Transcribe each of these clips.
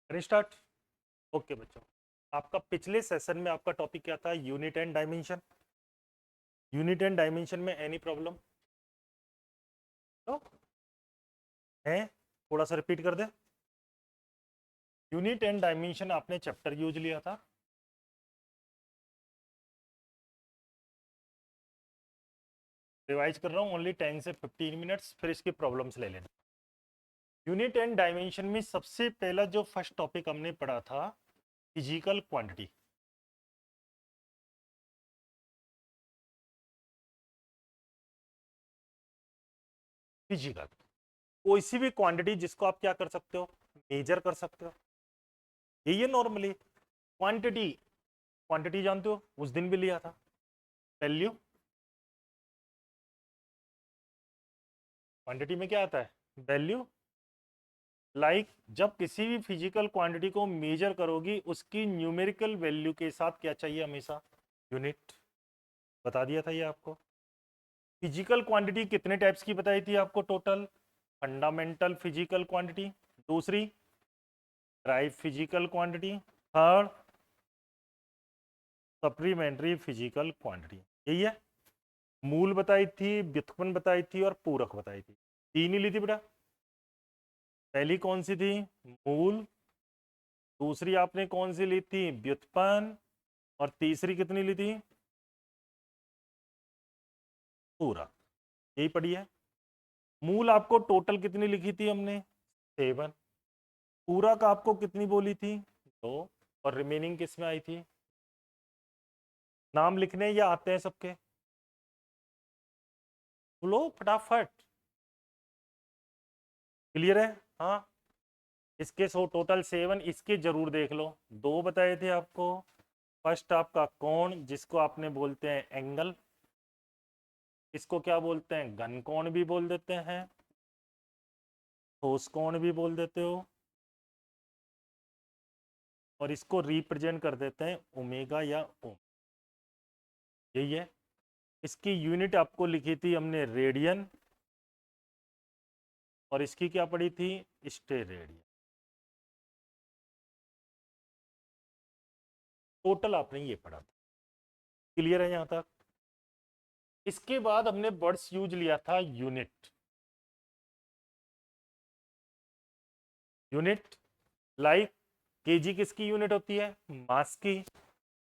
करें start. Okay बच्चों, आपका पिछले सेशन में आपका टॉपिक क्या था? Unit and dimension. Unit and dimension में एनी प्रॉब्लम तो है? थोड़ा सा रिपीट कर दे। यूनिट एंड डायमेंशन आपने चैप्टर यूज लिया था। रिवाइज कर रहा हूँ, ओनली 10 से 15 मिनट्स, फिर इसकी प्रॉब्लम्स ले लेना। यूनिट एंड डायमेंशन में सबसे पहला जो फर्स्ट टॉपिक हमने पढ़ा था, फिजिकल क्वांटिटी। फिजिकल कोई सी भी क्वांटिटी जिसको आप क्या कर सकते हो, मेजर कर सकते हो। यही है नॉर्मली क्वांटिटी। क्वांटिटी जानते हो, उस दिन भी लिया था। वैल्यू, क्वांटिटी में क्या आता है? वैल्यू। जब किसी भी फिजिकल क्वांटिटी को मेजर करोगी, उसकी न्यूमेरिकल वैल्यू के साथ क्या चाहिए हमेशा? यूनिट। बता दिया था ये आपको। फिजिकल क्वांटिटी कितने टाइप्स की बताई थी आपको टोटल? फंडामेंटल फिजिकल क्वांटिटी, दूसरी drive physical quantity, third supplementary physical quantity. यही है। मूल बताई थी, व्युत्पन्न बताई थी और पूरक बताई थी। तीन ही ली थी बेटा। पहली कौन सी थी? मूल। दूसरी आपने कौन सी ली थी? व्युत्पन्न। और तीसरी कितनी ली थी? पूरक। यही पढ़ी है। मूल आपको टोटल कितनी लिखी थी हमने? 7। पूरक आपको कितनी बोली थी? 2। और रिमेनिंग किस में आई थी? नाम लिखने या आते हैं सबके? बोलो फटाफट। क्लियर है? हाँ। इसके टोटल 7, इसके जरूर देख लो। 2 बताए थे आपको। फर्स्ट आपका कोण, जिसको आपने बोलते हैं एंगल। इसको क्या बोलते हैं? घन कोण भी बोल देते हैं, ठोस कोण भी बोल देते हो, और इसको रिप्रेजेंट कर देते हैं ओमेगा या ओम। यही है। इसकी यूनिट आपको लिखी थी हमने रेडियन, और इसकी क्या पड़ी थी? स्टेरेडियन। टोटल आपने ये पढ़ा था। क्लियर है यहां तक? इसके बाद हमने वर्ड्स यूज लिया था यूनिट। यूनिट लाइक केजी किसकी यूनिट होती है? मास की।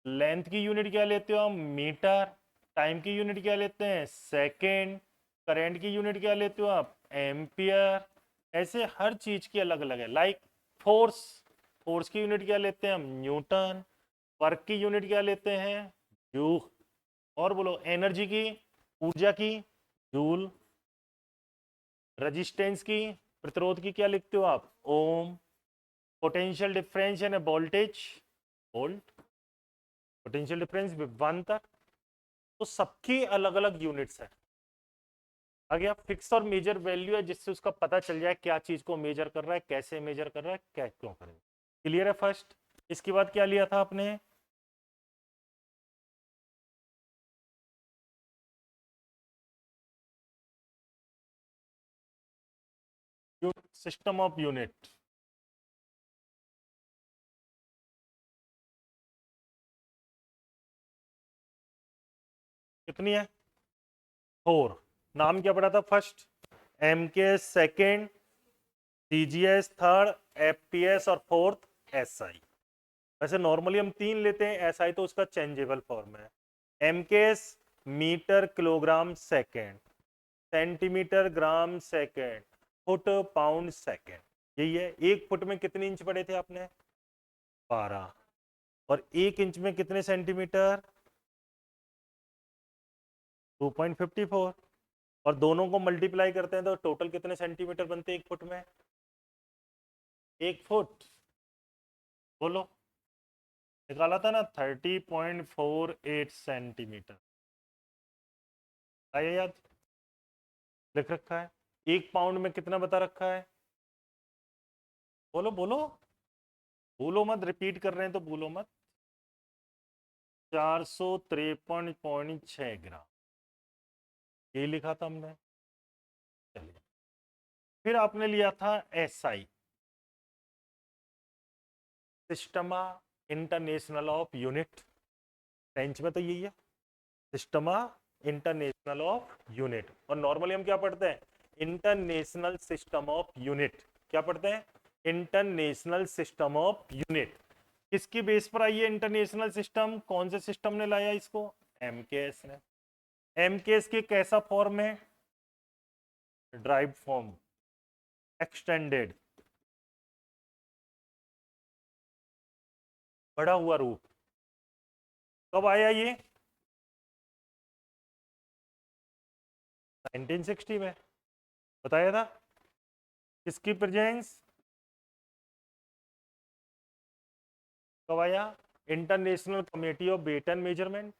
लेंथ की यूनिट क्या लेते हो हम? मीटर। टाइम की यूनिट क्या लेते हैं? सेकेंड। करंट की यूनिट क्या लेते हो आप? एम्पियर। ऐसे हर चीज की अलग अलग है। लाइक फोर्स, फोर्स की यूनिट क्या लेते हैं हम? न्यूटन। वर्क की यूनिट क्या लेते हैं? जूल। और बोलो एनर्जी की, ऊर्जा की, जूल। रेजिस्टेंस की, प्रतिरोध की क्या लिखते हो आप? ओम। पोटेंशियल डिफरेंस यानी वोल्टेज, वोल्ट। पोटेंशियल डिफरेंस विभवांतर। तो सबकी अलग अलग यूनिट्स है। आ गया? फिक्स और मेजर वैल्यू है, जिससे उसका पता चल जाए क्या चीज को मेजर कर रहा है, कैसे मेजर कर रहा है, क्या क्यों करेगा। क्लियर है फर्स्ट? इसके बाद क्या लिया था आपने? System of unit. कितनी है? 4। नाम क्या पड़ा था first? M K S second, CGS third, FPS और फोर्थ एसआई। वैसे नॉर्मली हम 3 लेते हैं, एसआई तो उसका चेंजेबल फॉर्म है। M K S metre kilogram second, centimetre gram second, foot pound second. यही है। 1 फुट में कितने इंच पढ़े थे आपने? 12। और 1 इंच में कितने सेंटीमीटर? 2.54। और दोनों को मल्टीप्लाई करते हैं तो टोटल कितने सेंटीमीटर बनते हैं 1 फुट में? 1 फुट। बोलो। निकाला था ना, 30.48 सेंटीमीटर। आया याद? लिख रखा है। 1 पाउंड में कितना बता रखा है? बोलो बोलो। भूलो मत, रिपीट कर रहे हैं तो भूलो मत। 453.6 ग्राम। यही लिखा था हमने। चलिए, फिर आपने लिया था SI. Systema international of unit, French में तो यही है, सिस्टमा इंटरनेशनल ऑफ यूनिट। और नॉर्मली हम क्या पढ़ते हैं, इंटरनेशनल सिस्टम ऑफ यूनिट। क्या पढ़ते हैं, इंटरनेशनल सिस्टम ऑफ यूनिट। किसकी बेस पर आई है इंटरनेशनल सिस्टम, कौन से सिस्टम ने लाया इसको, एमकेएस ने। एमकेएस के कैसा फॉर्म है, ड्राइव फॉर्म, एक्सटेंडेड, बढ़ा हुआ रूप। कब आया ये, 1960 में, बताया था। किसकी प्रेजेंस, कब आया, international committee of weight and measurement.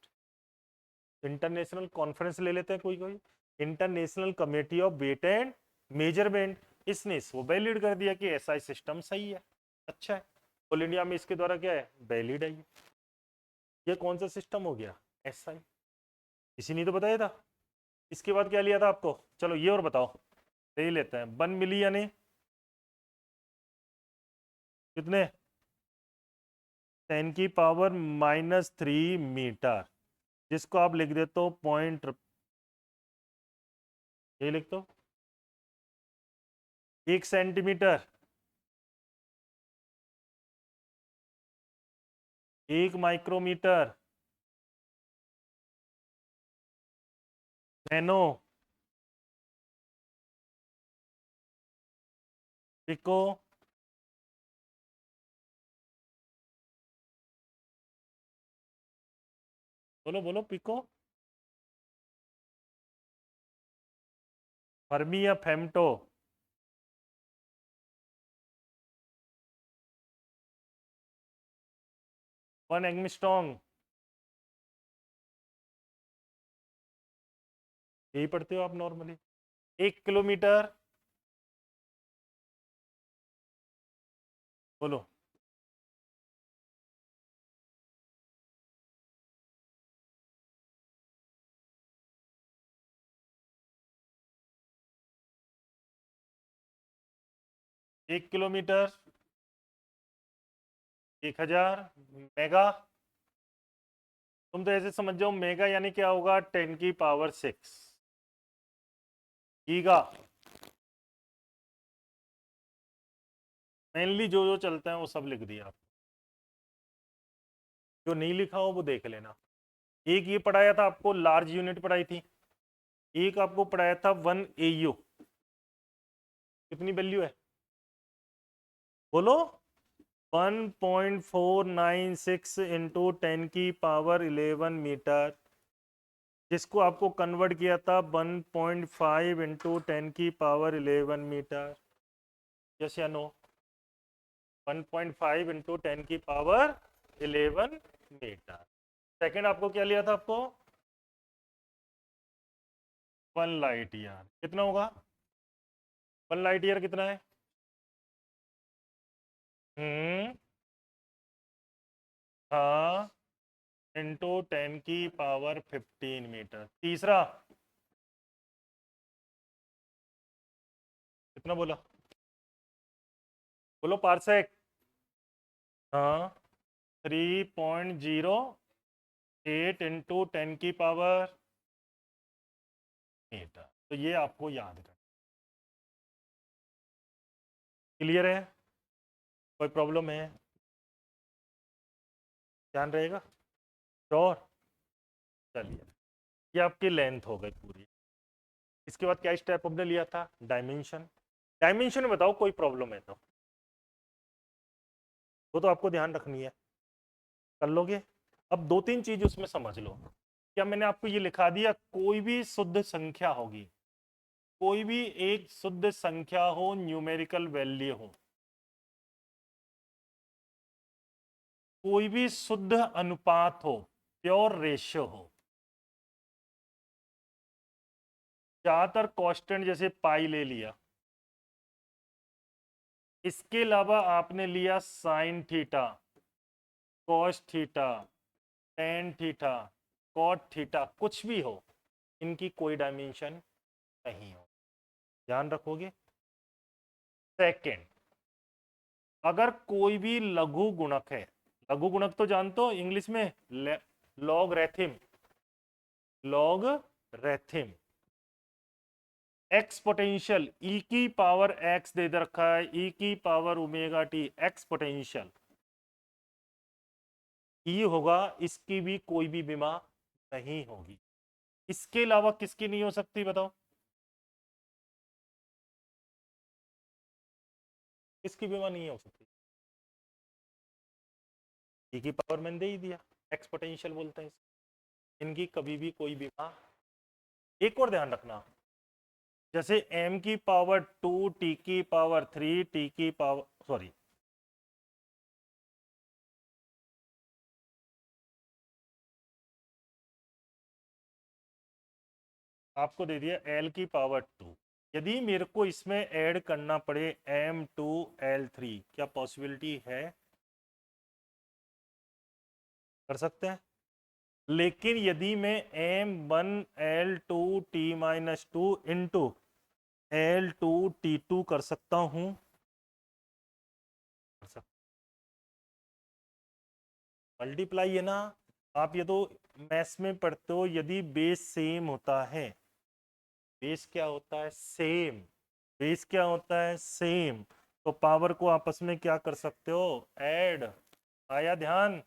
International conference ले लेते हैं कोई कोई, international committee of weight and measurement, इसने इसको वैलिड कर दिया कि एसआई सिस्टम सही है, अच्छा है। ऑल इंडिया में इसके द्वारा क्या है, वैलिड है ये कौन सा सिस्टम हो गया, एसआई। इसी ने तो बताया था। इसके बाद क्या लिया था आपको, चलो ये और बताओ, ले लेते हैं। 1 मिली यानी कितने, 10⁻³ मीटर, जिसको आप लिख देते हो पॉइंट, ये लिख दो 1 सेंटीमीटर, 1 माइक्रोमीटर, नैनो, पिको, बोलो बोलो, पिको, फर्मी या फेमटो, वन एंगस्ट्रॉम, यही पढ़ते हो आप नॉर्मली। 1 किलोमीटर, बोलो, एक किलोमीटर 1000 मेगा। तुम तो ऐसे समझ जाओ, मेगा यानी क्या होगा, 10⁶ गीगा। मेनली जो जो चलता है वो सब लिख दिया आप, जो नहीं लिखा हो वो देख लेना। एक ये पढ़ाया था आपको, लार्ज यूनिट पढ़ाई थी। एक आपको पढ़ाया था 1 AU, कितनी वैल्यू है, बोलो, 1.496 इंटू 10⁻11 मीटर, जिसको आपको कन्वर्ट किया था 1.5 इंटू 10⁻11 मीटर। यस या नो, 1.5 इंटू 10⁻11 मीटर। सेकंड आपको क्या लिया था आपको, 1 लाइट ईयर, कितना होगा, 1 लाइट ईयर कितना है, हम्म, हाँ, इंटू 10⁻15 मीटर। तीसरा कितना बोला, बोलो पार्सेक, हाँ, 3.08 इंटू 10⁻ मीटर। तो ये आपको याद रखना। क्लियर है, कोई प्रॉब्लम है, ध्यान रहेगा, श्योर। चलिए, ये आपकी लेंथ हो गई पूरी। इसके बाद क्या स्टेप हमने लिया था, डायमेंशन। डायमेंशन में बताओ कोई प्रॉब्लम है तो, वो तो आपको ध्यान रखनी है, कर लोगे। अब 2-3 चीज उसमें समझ लो। क्या मैंने आपको ये लिखा दिया, कोई भी शुद्ध संख्या होगी, कोई भी एक शुद्ध संख्या हो, न्यूमेरिकल वैल्यू हो, कोई भी शुद्ध अनुपात हो, प्योर रेशियो हो, ज्यादातर कांस्टेंट जैसे पाई ले लिया, इसके अलावा आपने लिया sine theta, cos theta, tan theta, cot theta, कुछ भी हो, इनकी कोई डायमेंशन नहीं हो, ध्यान रखोगे। सेकंड, अगर कोई भी लघु गुणक है, लघु गुणक तो जानते हो इंग्लिश में लॉगरिथम, लॉगरिथम एक्सपोटेंशियल ई की पावर एक्स दे रखा है, ई की पावर ओमेगा टी एक्सपोटेंशियल ई होगा, इसकी भी कोई भी विमा नहीं होगी। इसके अलावा किसकी नहीं हो सकती बताओ, किसकी विमा नहीं हो सकती? ई की पावर मैंने दे ही दिया, एक्सपोटेंशियल बोलते हैं इसको। इनकी कभी भी कोई विमा। एक और ध्यान रखना, जैसे m की पावर 2 t की पावर 3 t की पावर सॉरी आपको दे दिया l की पावर 2, यदि मेरे को इसमें ऐड करना पड़े m2l3, क्या पॉसिबिलिटी है? कर सकते हैं। लेकिन यदि मैं m1l2t माइनस 2 इंटू l2t2 कर सकता हूं, कर सकता, मल्टीप्लाई है ना। आप ये तो मैथ्स में पढ़ते हो, यदि बेस सेम होता है, बेस क्या होता है? सेम। बेस क्या होता है? सेम। तो पावर को आपस में क्या कर सकते हो? ऐड। आया ध्यान?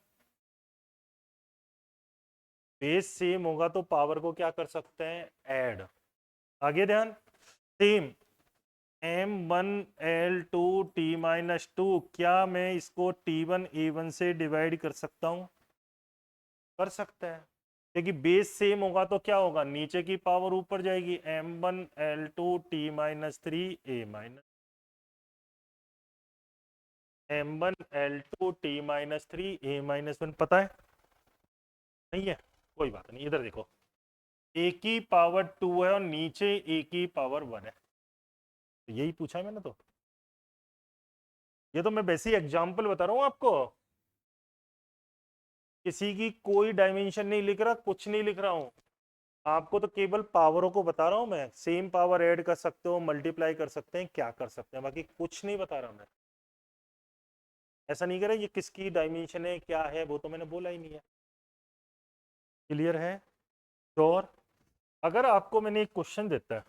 बेस सेम होगा तो पावर को क्या कर सकते हैं? ऐड। आगे ध्यान। सेम m1l2t माइनस 2, क्या मैं इसको t1a1 से डिवाइड कर सकता हूं? कर सकते हैं, क्योंकि बेस सेम होगा तो क्या होगा? नीचे की पावर ऊपर जाएगी, m1l2t minus 3a minus m1l2t minus 3a minus 1। पता है? नहीं है, कोई बात नहीं। इधर देखो, a की पावर 2 है और नीचे a की पावर 1 है, तो यही पूछा है मैंने। तो ये तो मैं वैसे ही एग्जाम्पल बता रहा हूँ आपको, किसी की कोई डायमेंशन नहीं लिख रहा, कुछ नहीं लिख रहा हूं आपको, तो केवल पावरों को बता रहा हूं मैं। सेम पावर ऐड कर सकते हो, मल्टीप्लाई कर सकते हैं, क्या कर सकते हैं, बाकी कुछ नहीं बता रहा मैं। ऐसा नहीं करे ये किसकी डायमेंशन है क्या है, वो तो मैंने बोला ही नहीं है। क्लियर है? श्योर? अगर आपको मैंने एक क्वेश्चन देता है,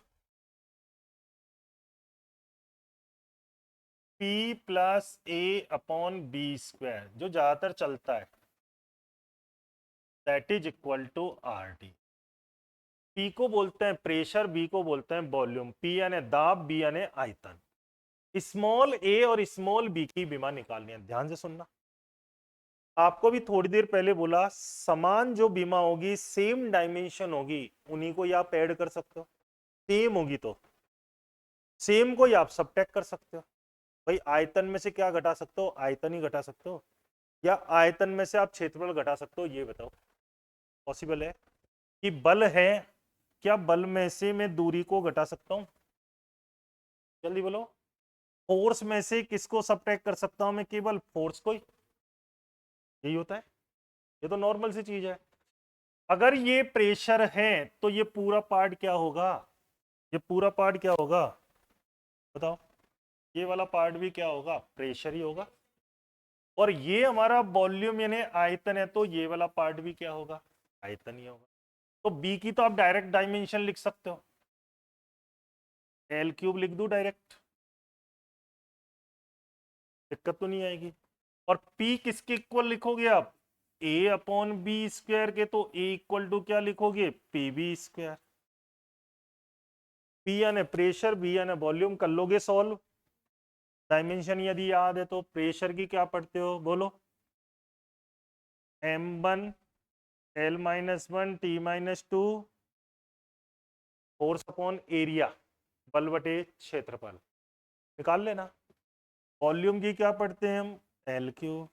p plus A upon B square, जो ज्यादातर चलता है, that is equal to R T. P को बोलते हैं प्रेशर, B को बोलते हैं वॉल्यूम। P यानी दाब, B यानी आयतन। स्मॉल a और स्मॉल b की विमा निकालनी है। ध्यान से सुनना, आपको भी थोड़ी देर पहले बोला, समान जो बीमा होगी, सेम डायमेंशन होगी, उन्हीं को ही आप ऐड कर सकते हो। सेम होगी तो सेम को ही आप सबट्रैक्ट कर सकते हो। भाई आयतन में से क्या घटा सकते हो? आयतन ही घटा सकते हो, या आयतन में से आप क्षेत्रफल घटा सकते हो? ये बताओ, पॉसिबल है? कि बल है, क्या बल में से मैं दूरी को घटा सकता हूं? जल्दी बोलो। फोर्स में से किसको सबट्रैक्ट कर सकता हूं मैं? केवल फोर्स को ही। यही होता है, ये तो नॉर्मल सी चीज है। अगर ये प्रेशर है तो ये पूरा पार्ट क्या होगा? ये पूरा पार्ट क्या होगा बताओ? ये वाला पार्ट भी क्या होगा? प्रेशर ही होगा। और ये हमारा वॉल्यूम यानी आयतन है, तो ये वाला पार्ट भी क्या होगा? आयतन ही होगा। तो बी की तो आप डायरेक्ट डायमेंशन लिख सकते हो, l³ लिख दू डायरेक्ट, दिक्कत तो नहीं आएगी। और P किसके इक्वल लिखोगे आप? a अपॉन बी स्क्वायर के, तो a इक्वल टू क्या लिखोगे? pb square. P यानी प्रेशर, B यानी वॉल्यूम। कर लोगे सॉल्व? डायमेंशन यदि याद है तो प्रेशर की क्या पढ़ते हो बोलो? m1 l-1 t-2 force upon area, बल बटे क्षेत्रफल। निकाल लेना। वॉल्यूम की क्या पढ़ते हैं हम? l³।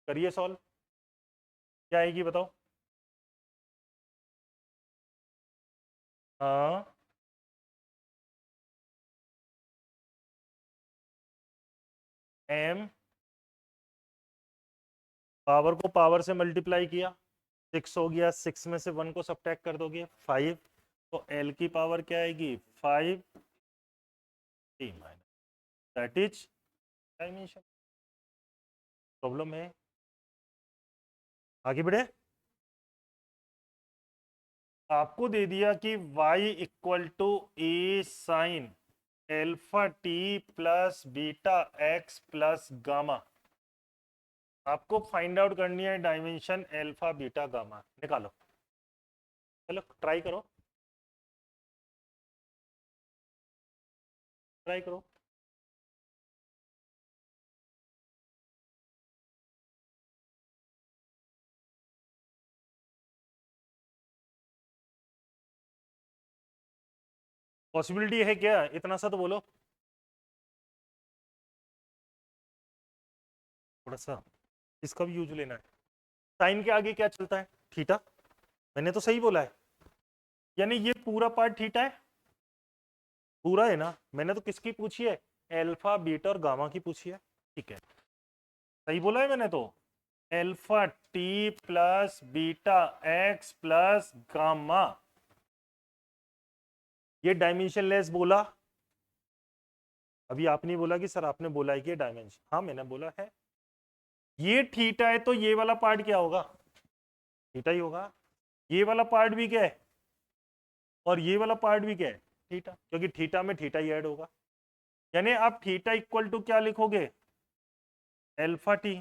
करिए सॉल्व, क्या आएगी बताओ? हाँ, m पावर को पावर से मल्टीप्लाई किया, 6 हो गया, 6 में से 1 को सबट्रैक्ट कर दोगे 5, तो l की पावर क्या आएगी? 5 T minus, that is dimension. Problem है, आगे बढ़े। आपको दे दिया कि y equal to A sine alpha T plus beta X plus gamma. आपको फाइंड आउट करनी है डायमेंशन एल्फा बीटा गामा, निकालो। चलो ट्राई करो, ट्राई करो। पॉसिबिलिटी है क्या, इतना सा तो बोलो थोड़ा सा। इसका भी यूज लेना है। साइन के आगे क्या चलता है, थीटा। मैंने तो सही बोला है, यानी ये पूरा पार्ट थीटा है, पूरा है ना। मैंने तो किसकी पूछी है, एल्फा बीटा और गामा की पूछी है। ठीक है, सही बोला है मैंने तो। Alpha T plus beta X plus gamma, ये डायमेंशन लेस बोला। अभी आपने बोला कि सर आपने बोला है कि डायमेंशन, हाँ मैंने बोला है। ये थीटा है तो ये वाला पार्ट क्या होगा, थीटा ही होगा। ये वाला पार्ट भी क्या है, और ये वाला पार्ट भी क्या है, थीटा, क्योंकि थीटा में थीटा ही ऐड होगा। यानी आप थीटा इक्वल टू क्या लिखोगे, alpha T.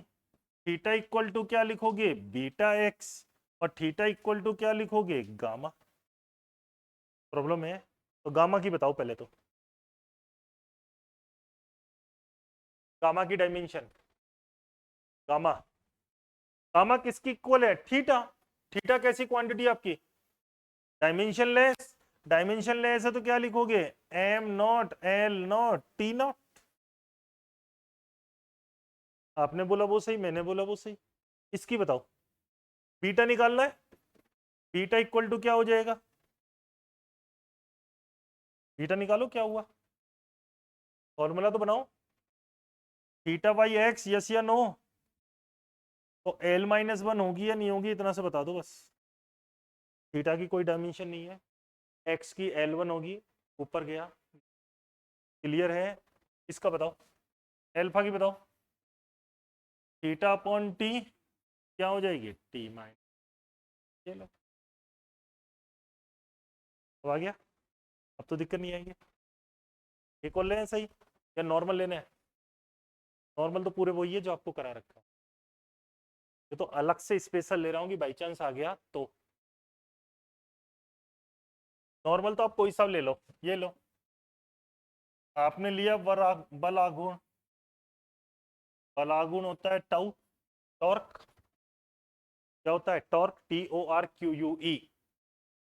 Theta equal to क्या लिखोगे, बीटा एक्स। और थीटा इक्वल टू क्या लिखोगे, गामा। प्रॉब्लम है तो गामा की बताओ पहले तो। गामा की डायमेंशन, गामा, गामा किसकी इक्वल है, थीटा। थीटा कैसी क्वांटिटी आपकी, डायमेंशन लेस। डायमेंशन लेस है तो क्या लिखोगे, am naught L not T not. आपने बोला वो सही, मैंने बोला वो सही। इसकी बताओ, बीटा निकालना है। बीटा इक्वल टू क्या हो जाएगा, बीटा निकालो क्या हुआ, फॉर्मूला तो बनाओ। थीटा बाई एक्स, यस या नो। तो एल माइनस वन होगी या नहीं होगी, इतना से बता दो बस। थीटा की कोई डायमेंशन नहीं है, एक्स की एल वन होगी, ऊपर गया। क्लियर है। इसका बताओ, एल्फा की बताओ। थीटा अपॉन टी क्या हो जाएगी, टी माइनस। चलो अब आ गया, अब तो दिक्कत नहीं आएगी। एक और लें सही, या नॉर्मल लेने हैं। नॉर्मल तो पूरे वही है जो आपको करा रखा है, ये तो अलग से स्पेशल ले रहा हूँ कि बाई चांस आ गया तो। नॉर्मल तो आप कोई सा ले लो, ये लो। आपने लिया बल आघूर्ण। बल आघूर्ण होता है टाउ, टॉर्क। क्या होता है, torque, T O R Q U E.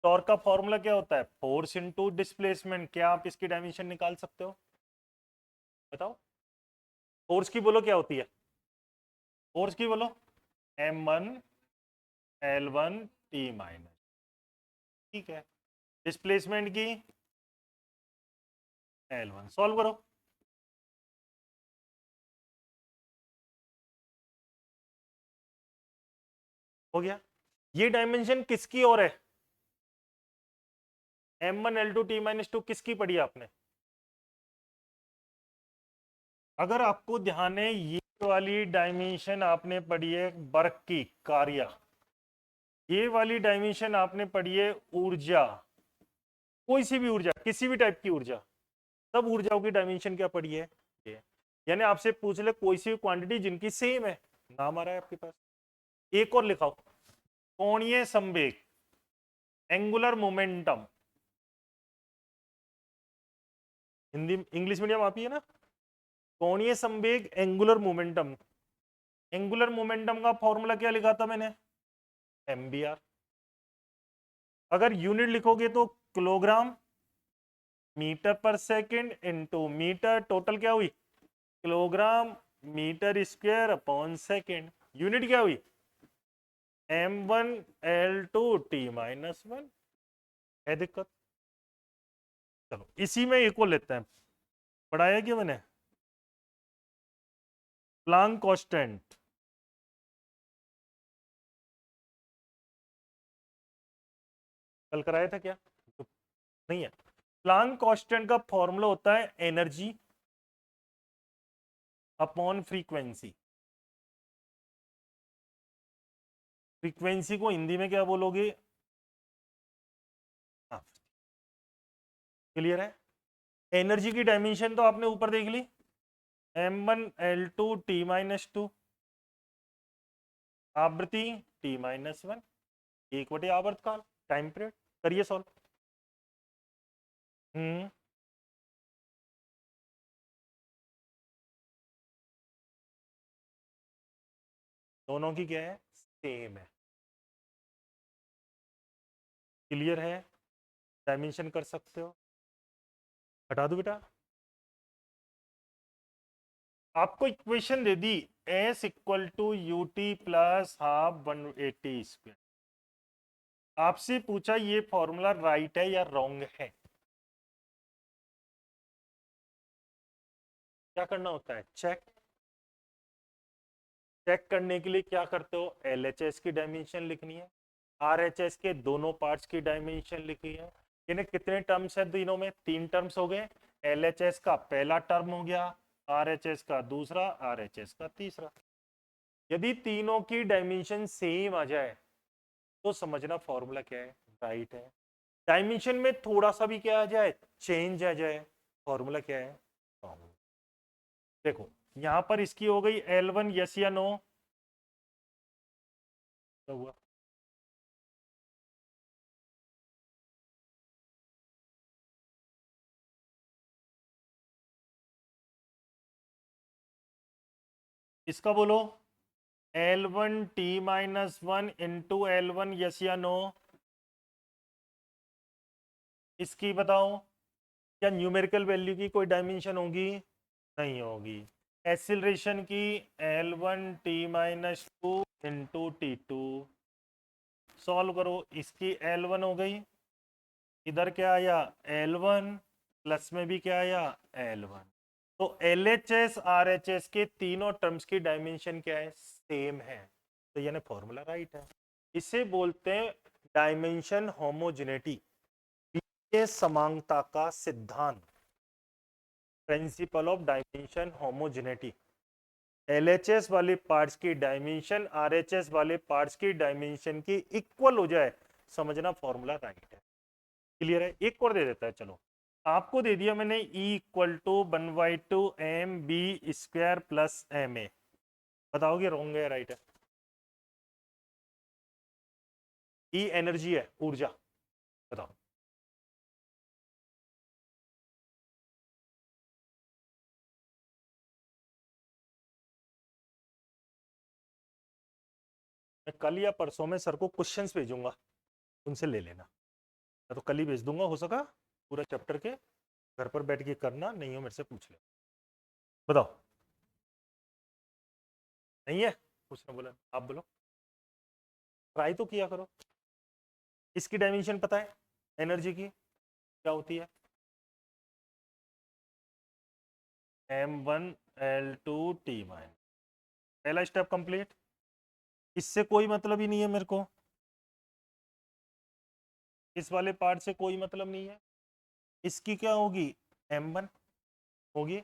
Torque का फॉर्मूला क्या होता है, फोर्स इनटू डिस्प्लेसमेंट। क्या आप इसकी डायमेंशन निकाल सकते हो, बताओ। फोर्स की बोलो क्या होती है, फोर्स की बोलो, M one L one T minus. ठीक है, डिस्प्लेसमेंट की एल वन। सॉल्व करो। हो गया। ये डायमेंशन किसकी ओर है, M one L two T minus two किसकी पढ़ी आपने। अगर आपको ध्यान है, ये वाली डायमेंशन आपने पढ़ी है वर्क की, कार्य। ये वाली डायमेंशन आपने पढ़ी है ऊर्जा, कोई सी भी ऊर्जा, किसी भी टाइप की ऊर्जा। सब ऊर्जाओं की डायमेंशन क्या पढ़ी है ये। यानी आपसे पूछ ले कोई सी क्वांटिटी जिनकी सेम है, नाम आ रहा है आपके पास। एक और लिखाओ, कोणीय संवेग, angular momentum. Hindi English medium आप ही है ना। कोणीय संवेग, एंगुलर मोमेंटम। एंगुलर मोमेंटम का फॉर्मूला क्या लिखा था मैंने, एमबीआर। अगर यूनिट लिखोगे तो किलोग्राम मीटर पर सेकंड इनटू मीटर, टोटल क्या हुई, kilogram metre square upon second. Unit क्या हुई, M one L two T minus one. है दिक्कत, चलो इसी में एक और लेते हैं। पढ़ाया क्या मैंने, प्लांक कांस्टेंट। कल कराया था क्या, नहीं है। प्लांक कांस्टेंट का फॉर्मूला होता है एनर्जी अपॉन फ्रीक्वेंसी। फ्रीक्वेंसी को हिंदी में क्या बोलोगे? हाँ, क्लियर है। एनर्जी की डायमेंशन तो आपने ऊपर देख ली, m1 L2 T-2, आवृत्ति T-1, 1 बटे आवर्तकाल, टाइम पीरियड। करिए सॉल्व। दोनों की क्या है? सेम है। क्लियर है? डायमेंशन कर सकते हो। हटा दो बेटा। आपको इक्वेशन दे दी S equal to U T plus half 180 square. आपसे पूछा ये फॉर्मूला राइट है या रॉन्ग है। क्या करना होता है? चेक। चेक करने के लिए क्या करते हो? LHS की डायमेंशन लिखनी है, RHS के दोनों पार्ट्स की डायमेंशन लिखी है। इन्हें कितने टर्म्स है तीनों में? 3 टर्म्स हो गए। LHS का पहला टर्म हो गया, RHS का दूसरा, RHS का तीसरा। यदि तीनों की डायमेंशन सेम आ जाए तो समझना फॉर्मूला क्या है? राइट है। डायमेंशन में थोड़ा सा भी क्या आ जाए? चेंज आ जाए, फॉर्मूला क्या है? रॉन्ग। देखो यहां पर इसकी हो गई L1, यस या नो? तो हुआ इसका बोलो L1 T-1 into L1, yes या नो? इसकी बताओ, क्या न्यूमेरिकल वैल्यू की कोई डायमेंशन होगी? नहीं होगी। एक्सीलरेशन की L1T-2 इंटू T2। सॉल्व करो, इसकी L1 हो गई, इधर क्या आया? L1, प्लस में भी क्या आया? L1। तो LHS RHS के तीनों टर्म्स की डायमेंशन क्या है? सेम है। तो यानी फॉर्मूला राइट है। इसे बोलते हैं डायमेंशन होमोजेनिटी, समांगता का सिद्धांत, principle of dimension homogeneity. LHS वाले पार्ट्स की डायमेंशन RHS वाले पार्ट्स की डायमेंशन की इक्वल हो जाए, समझना फॉर्मूला राइट है। क्लियर है? एक और दे देता है, चलो आपको दे दिया मैंने E equal to 1/2 MB² plus MA। बताओगे रॉन्ग है राइट है? E एनर्जी है, ऊर्जा। बताओ। मैं कल या परसों में सर को क्वेश्चंस भेजूंगा, उनसे ले लेना। मैं तो कल ही भेज दूंगा, हो सका पूरा चैप्टर के घर पर बैठ के करना, नहीं हो मेरे से पूछ ले। बताओ। नहीं है? उसने बोला आप बोलो, ट्राई तो किया करो। इसकी डायमेंशन पता है एनर्जी की क्या होती है? M1L2T-। पहला स्टेप कंप्लीट। इससे कोई मतलब ही नहीं है मेरे को, इस वाले पार्ट से कोई मतलब नहीं है। इसकी क्या होगी? M1 होगी।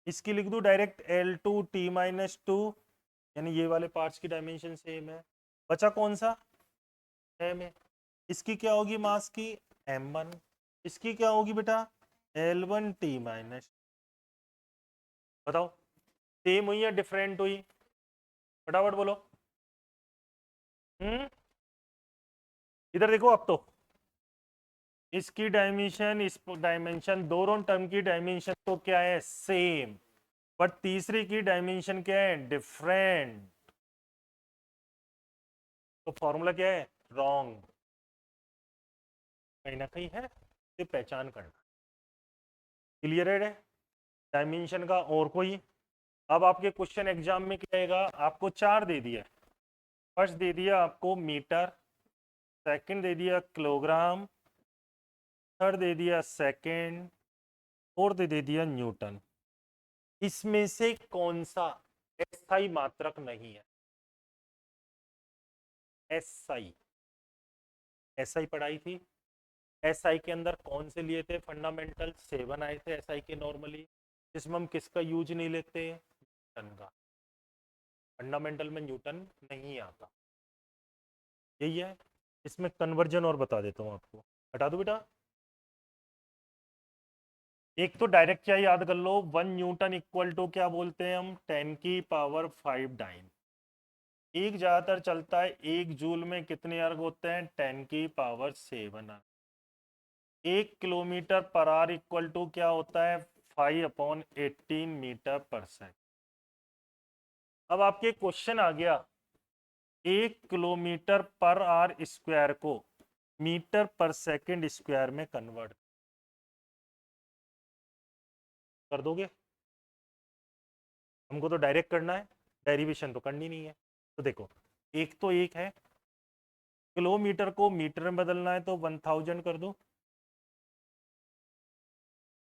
इसकी लिख दो डायरेक्ट L2T-2, यानी ये वाले पार्ट्स की डायमेंशन सेम है। बचा कौन सा? M है। इसकी क्या होगी मास की? M1। इसकी क्या होगी बेटा? L1T-। बताओ, सेम हुई या डिफरेंट हुई? फटाफट बोलो। हम्म, इधर देखो अब तो, इसकी डायमेंशन, इस डायमेंशन, दोनों टर्म की डायमेंशन तो क्या है? सेम। बट तीसरी की डायमेंशन क्या है? डिफरेंट। तो फॉर्मूला क्या है? रॉन्ग। कहीं ना कहीं है, ये पहचान करना। क्लियर है? डायमेंशन का और कोई? अब आपके क्वेश्चन एग्जाम में क्या आएगा? आपको 4 दे दिया। फर्स्ट दे दिया आपको मीटर, सेकंड दे दिया किलोग्राम, थर्ड दे दिया सेकंड, फोर्थ दे दिया न्यूटन। इसमें से कौन सा SI मात्रक नहीं है? SI, SI पढ़ाई थी। SI के अंदर कौन से लिए थे? फंडामेंटल 7 आए थे SI के नॉर्मली, जिसमें हम किसका यूज नहीं लेते? न्यूटन का, फंडामेंटल में न्यूटन नहीं आता, यही है। इसमें कन्वर्जन और बता देता हूँ आपको, हटा दो बेटा। एक तो डायरेक्ट क्या याद कर लो, 1 न्यूटन इक्वल टू क्या बोलते हैं हम, 10⁵ डाइन। एक ज्यादातर चलता है, 1 जूल में कितने अर्ग होते हैं, 10⁻7 अर्ग। 1 किलोमीटर/आवर इक्वल टू क्या होता है, 5/18 मीटर पर सेकेंड। अब आपके क्वेश्चन आ गया, 1 किलोमीटर/आवर स्क्वायर को मीटर पर सेकेंड स्क्वायर में कन्वर्ट कर दोगे? हमको तो डायरेक्ट करना है, डेरिवेशन तो करनी नहीं है। तो देखो, एक तो एक है, किलोमीटर को मीटर में बदलना है तो 1000 कर दो।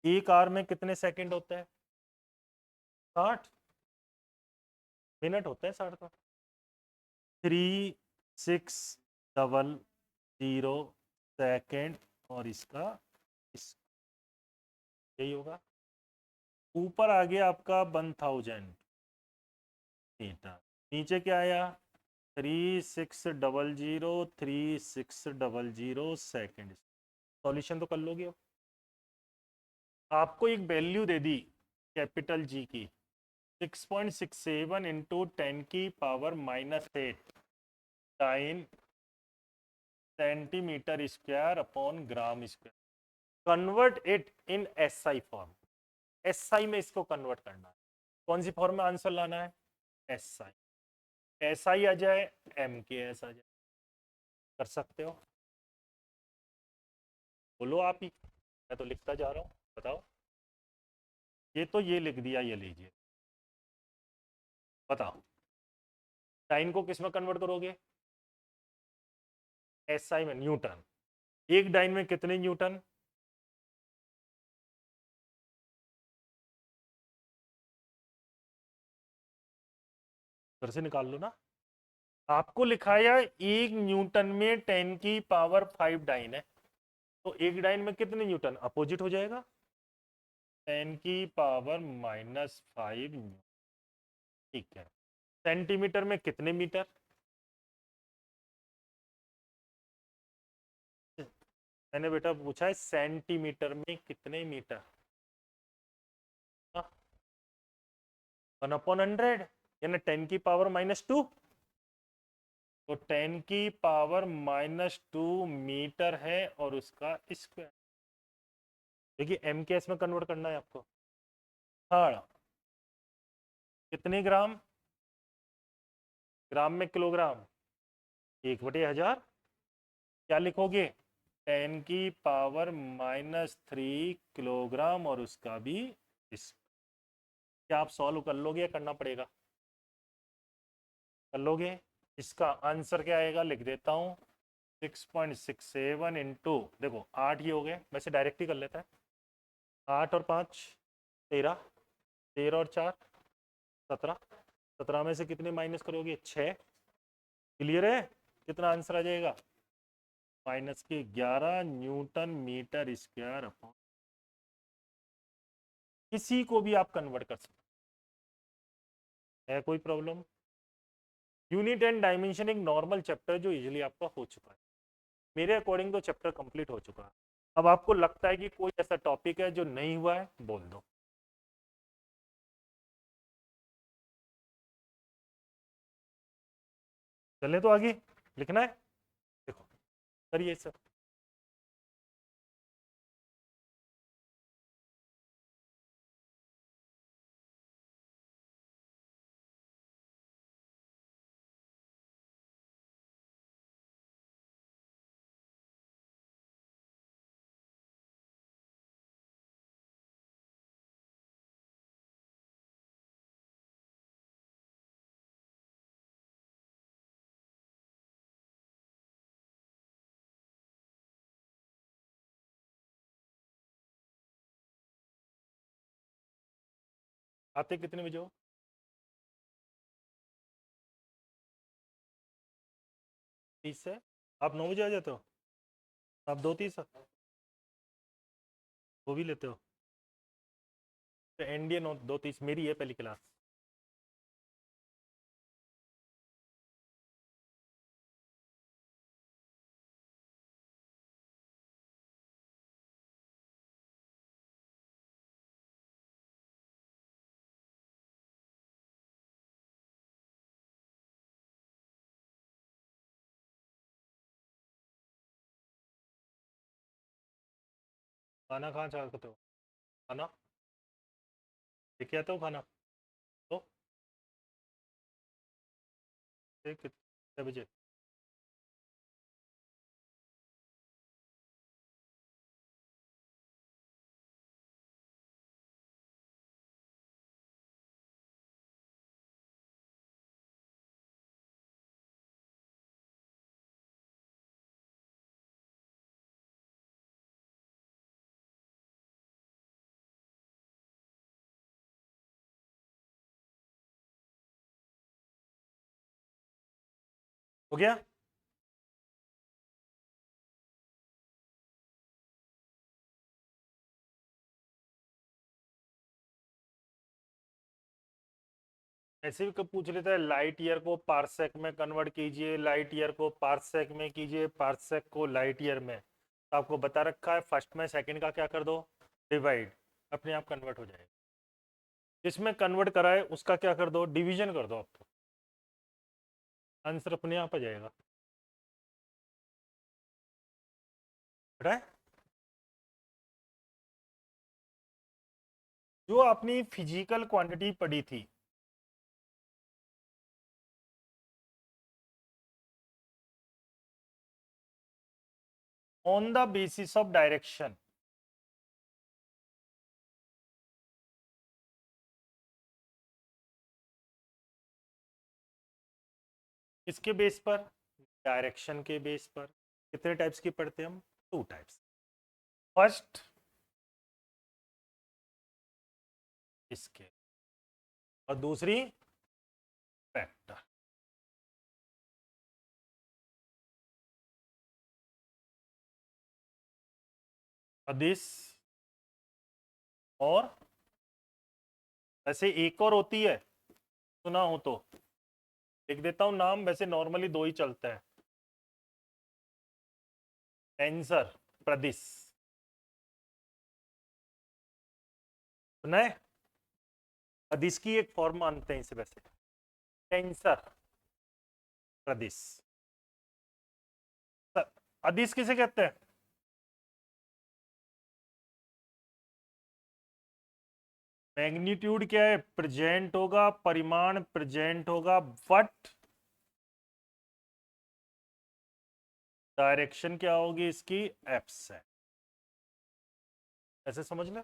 1 आवर में कितने सेकंड होता है, 60 मिनट होता है, 60 का 3600 सेकेंड, और इसका यही होगा। ऊपर आ गया आपका 1000 मीटर, नीचे क्या आया, 3600 सेकेंड। सॉल्यूशन तो कर लोगे। आपको एक वैल्यू दे दी कैपिटल जी की, 6.67 into 10⁻⁻8 time centimetre square upon gram square. Convert it in SI form. SI में इसको कन्वर्ट करना है। कौन सी फॉर्म में आंसर लाना है, एसआई। एसआई आ जाए, एमकेएस आ जाए। कर सकते हो, बोलो आप ही, मैं तो लिखता जा रहा हूँ, बताओ। ये तो ये लिख दिया, ये लीजिए, बताओ। टाइम को किस में कन्वर्ट करोगे, एसआई में, न्यूटन। एक डाइन में कितने न्यूटन, घर से निकाल लो ना। आपको लिखाया 1 न्यूटन में 10⁵ डाइन है, तो एक डाइन में कितने न्यूटन, अपोजिट हो जाएगा, 10⁻⁻5। ठीक है। सेंटीमीटर में कितने मीटर, मैंने बेटा पूछा है सेंटीमीटर में कितने मीटर, 1/100, यानी 10⁻⁻2। तो 10⁻⁻2 मीटर है, और उसका स्क्वायर। देखिए एम के एस में कन्वर्ट करना है आपको। हाँ, कितने ग्राम, ग्राम में किलोग्राम, 1/1000। क्या लिखोगे, 10⁻⁻3 किलोग्राम, और उसका भी इस। क्या आप सॉल्व कर लोगे या करना पड़ेगा, कर लोगे? इसका आंसर क्या आएगा, लिख देता हूँ, 6.67 इंटू, देखो 8 ये हो गए, वैसे डायरेक्ट ही कर लेता है। 8 और 5 13, 13 और 4 17, 17 में से कितने माइनस करोगे, 6। क्लियर है, कितना आंसर आ जाएगा, -11 न्यूटन मीटर स्क्वायर अपॉन। किसी को भी आप कन्वर्ट कर सकते हैं, कोई प्रॉब्लम। यूनिट एंड डायमेंशन एक नॉर्मल चैप्टर जो इजीली आपका हो चुका है, मेरे अकॉर्डिंग तो चैप्टर कंप्लीट हो चुका है। अब आपको लगता है कि कोई ऐसा टॉपिक है जो नहीं हुआ है, बोल दो। चले तो आगे, लिखना है, देखो करिए सर। आते कितने बजे हो, 30 से, आप 9 बजे आ जाते हो, आप 2:30 वो भी लेते हो, तो एनडीए 2:30 मेरी है पहली क्लास। खाना कहाँ चाहते हो? खाना लेके आते हो खाना? तो कितने बजे? हो गया? ऐसे भी कब पूछ लेता है, लाइट ईयर को पार्सेक में कन्वर्ट कीजिए, लाइट ईयर को पार्सेक में कीजिए, पार्सेक को लाइट ईयर में। तो आपको बता रखा है फर्स्ट में सेकंड का क्या कर दो, डिवाइड, अपने आप कन्वर्ट हो जाएगा। जिसमें कन्वर्ट कराए उसका क्या कर दो, डिवीजन कर दो, आपको आंसर अपने आप आ जाएगा। है जो अपनी फिजिकल क्वांटिटी पड़ी थी, on the basis of direction, इसके बेस पर, डायरेक्शन के बेस पर। कितने टाइप्स की पढ़ते हैं हम? 2 टाइप्स। फर्स्ट इसके, और दूसरी वेक्टर। दिस, और वैसे एक और होती है, सुना हो तो लिख देता हूं नाम, वैसे नॉर्मली 2 ही चलता है। टेंसर, प्रदिश, सुना है? प्रदिश की एक फॉर्म मानते हैं इसे वैसे, टेंसर, प्रदिश। अदिश किसे कहते हैं? मैग्नीट्यूड क्या है? प्रेजेंट होगा, परिमाण प्रेजेंट होगा, बट डायरेक्शन क्या होगी इसकी? एब्सेंट। ऐसे समझ ले,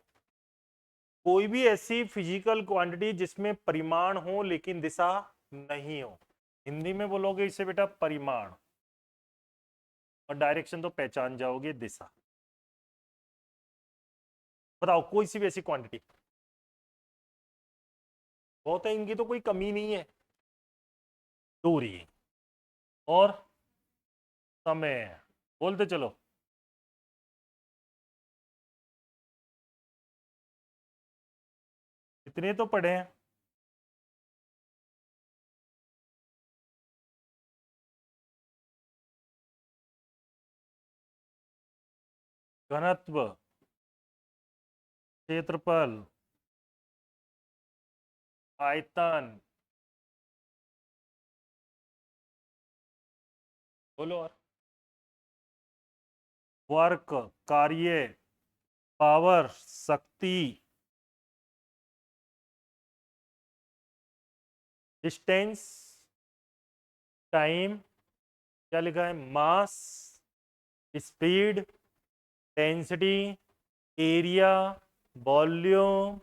कोई भी ऐसी फिजिकल क्वांटिटी जिसमें परिमाण हो लेकिन दिशा नहीं हो, हिंदी में बोलोगे इसे बेटा परिमाण, और डायरेक्शन तो पहचान जाओगे, दिशा। बताओ कोई सी भी ऐसी क्वांटिटी, बहुत है, इनकी तो कोई कमी नहीं है। दूरी और समय, बोलते चलो। इतने तो पढ़े हैं। घनत्व, क्षेत्रफल, आयतन, बोलो और, वर्क, कार्य, पावर, शक्ति, डिस्टेंस, टाइम, क्या लिखा है, mass, speed, density, area, volume,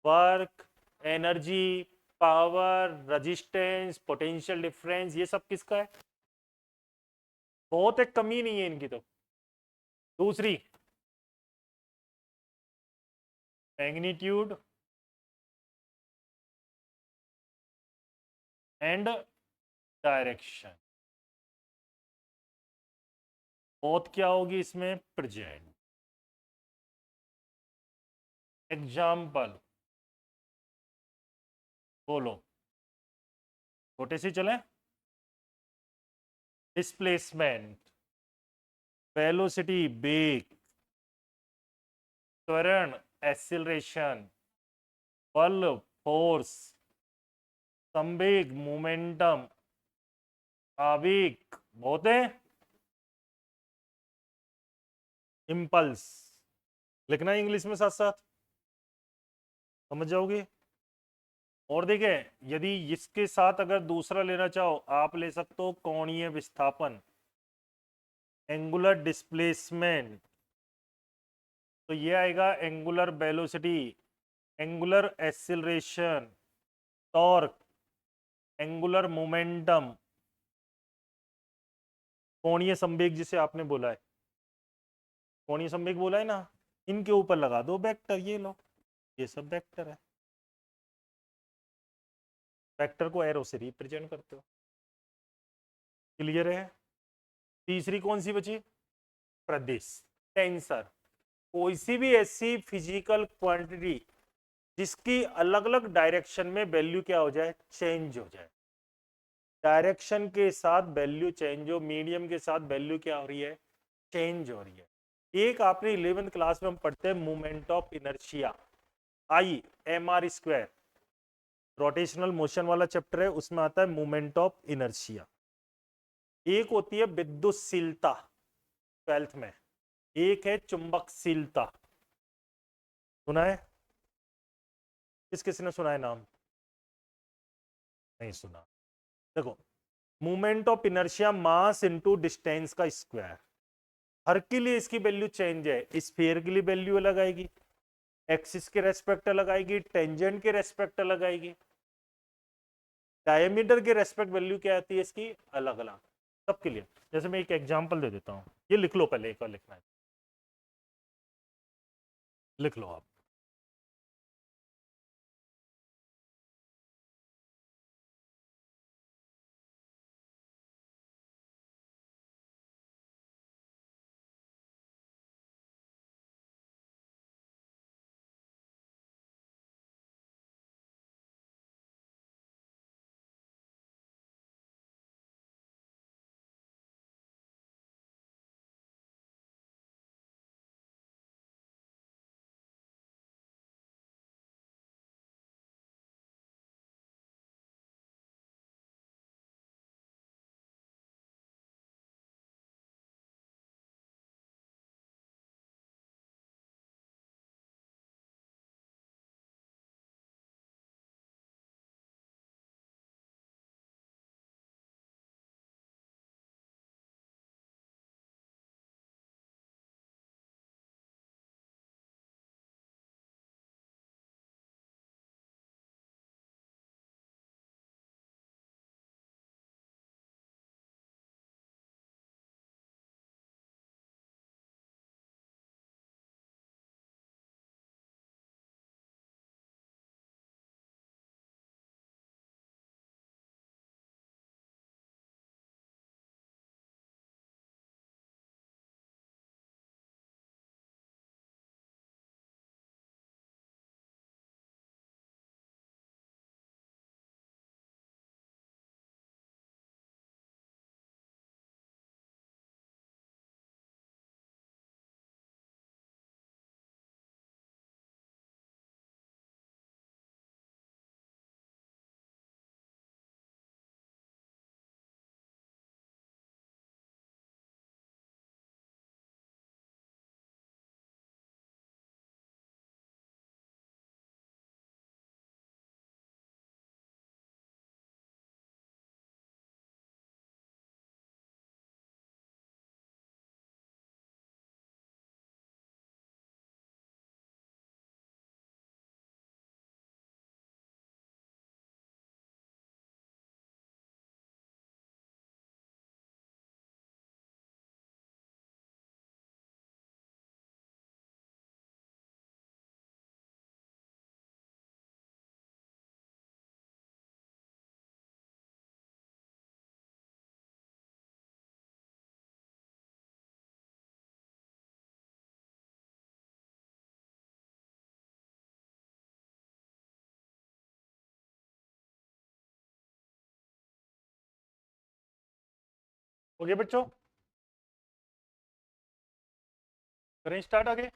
work, energy, power, resistance, potential difference, ये सब किसका है? बहुत एक कमी नहीं है इनकी तो। दूसरी, मैग्नीट्यूड एंड डायरेक्शन, बहुत क्या होगी इसमें? प्रेजेंट। एग्जाम्पल बोलो, छोटे से चले। डिस्प्लेसमेंट, वेलोसिटी वेग, त्वरण एक्सीलरेशन, बल फोर्स, संवेग मोमेंटम, आवेग बहुत है, इम्पल्स, लिखना है इंग्लिश में साथ साथ, समझ जाओगे। और देखें, यदि इसके साथ अगर दूसरा लेना चाहो आप ले सकते हो कोणीय विस्थापन, एंगुलर डिस्प्लेसमेंट, तो ये आएगा angular velocity, angular acceleration, torque, angular momentum, कोणीय संवेग जिसे आपने बोला है, कोणीय संवेग बोला है ना, इनके ऊपर लगा दो वेक्टर, ये लो, ये सब वेक्टर है, वेक्टर को एरो से रिप्रेजेंट करते हो। क्लियर है। तीसरी कौन सी बची, प्रदेश, टेंसर, कोई सी भी ऐसी फिजिकल क्वांटिटी जिसकी अलग अलग डायरेक्शन में वैल्यू क्या हो जाए, चेंज हो जाए, डायरेक्शन के साथ वैल्यू चेंज हो, मीडियम के साथ वैल्यू क्या हो रही है, चेंज हो रही है। एक आपने 11th क्लास में हम पढ़ते हैं movement of inertia, I M R square, rotational motion वाला चैप्टर है, उसमें आता है मूवमेंट ऑफ इनर्शिया। एक होती है विद्युतशीलता 12th में, एक है चुंबकशीलता, सुना है, किस किसने सुना है नाम, नहीं सुना। देखो, movement of inertia mass into distance का स्क्वायर, हर के लिए इसकी वैल्यू चेंज है, स्फीयर के लिए वैल्यू अलग आएगी, एक्सिस के रेस्पेक्ट अलग आएगी, टेंजेंट के रेस्पेक्ट अलग आएगी, डायमीटर के रेस्पेक्ट वैल्यू क्या आती है इसकी, अलग अलग, सबके लिए। जैसे मैं एक एग्जांपल दे देता हूं, ये लिख लो, पहले एक और लिखना है, लिख लो आप। ओके बच्चों, करें स्टार्ट आगे।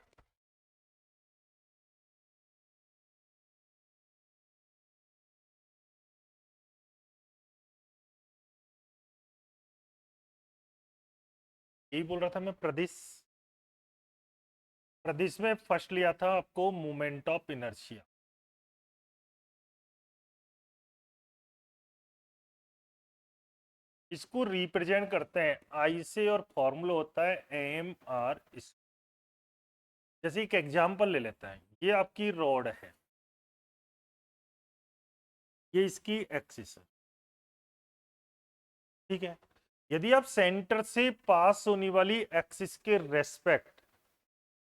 यही बोल रहा था मैं, प्रदेश प्रदेश में फर्स्ट लिया था आपको मोमेंट ऑफ इनर्शिया। इसको रिप्रेजेंट करते हैं आई से और फॉर्मूला होता है एम आर। जैसे एक एग्जांपल ले लेते हैं, ये आपकी रॉड है, ये इसकी एक्सिस है, ठीक है। यदि आप सेंटर से पास होने वाली एक्सिस के रेस्पेक्ट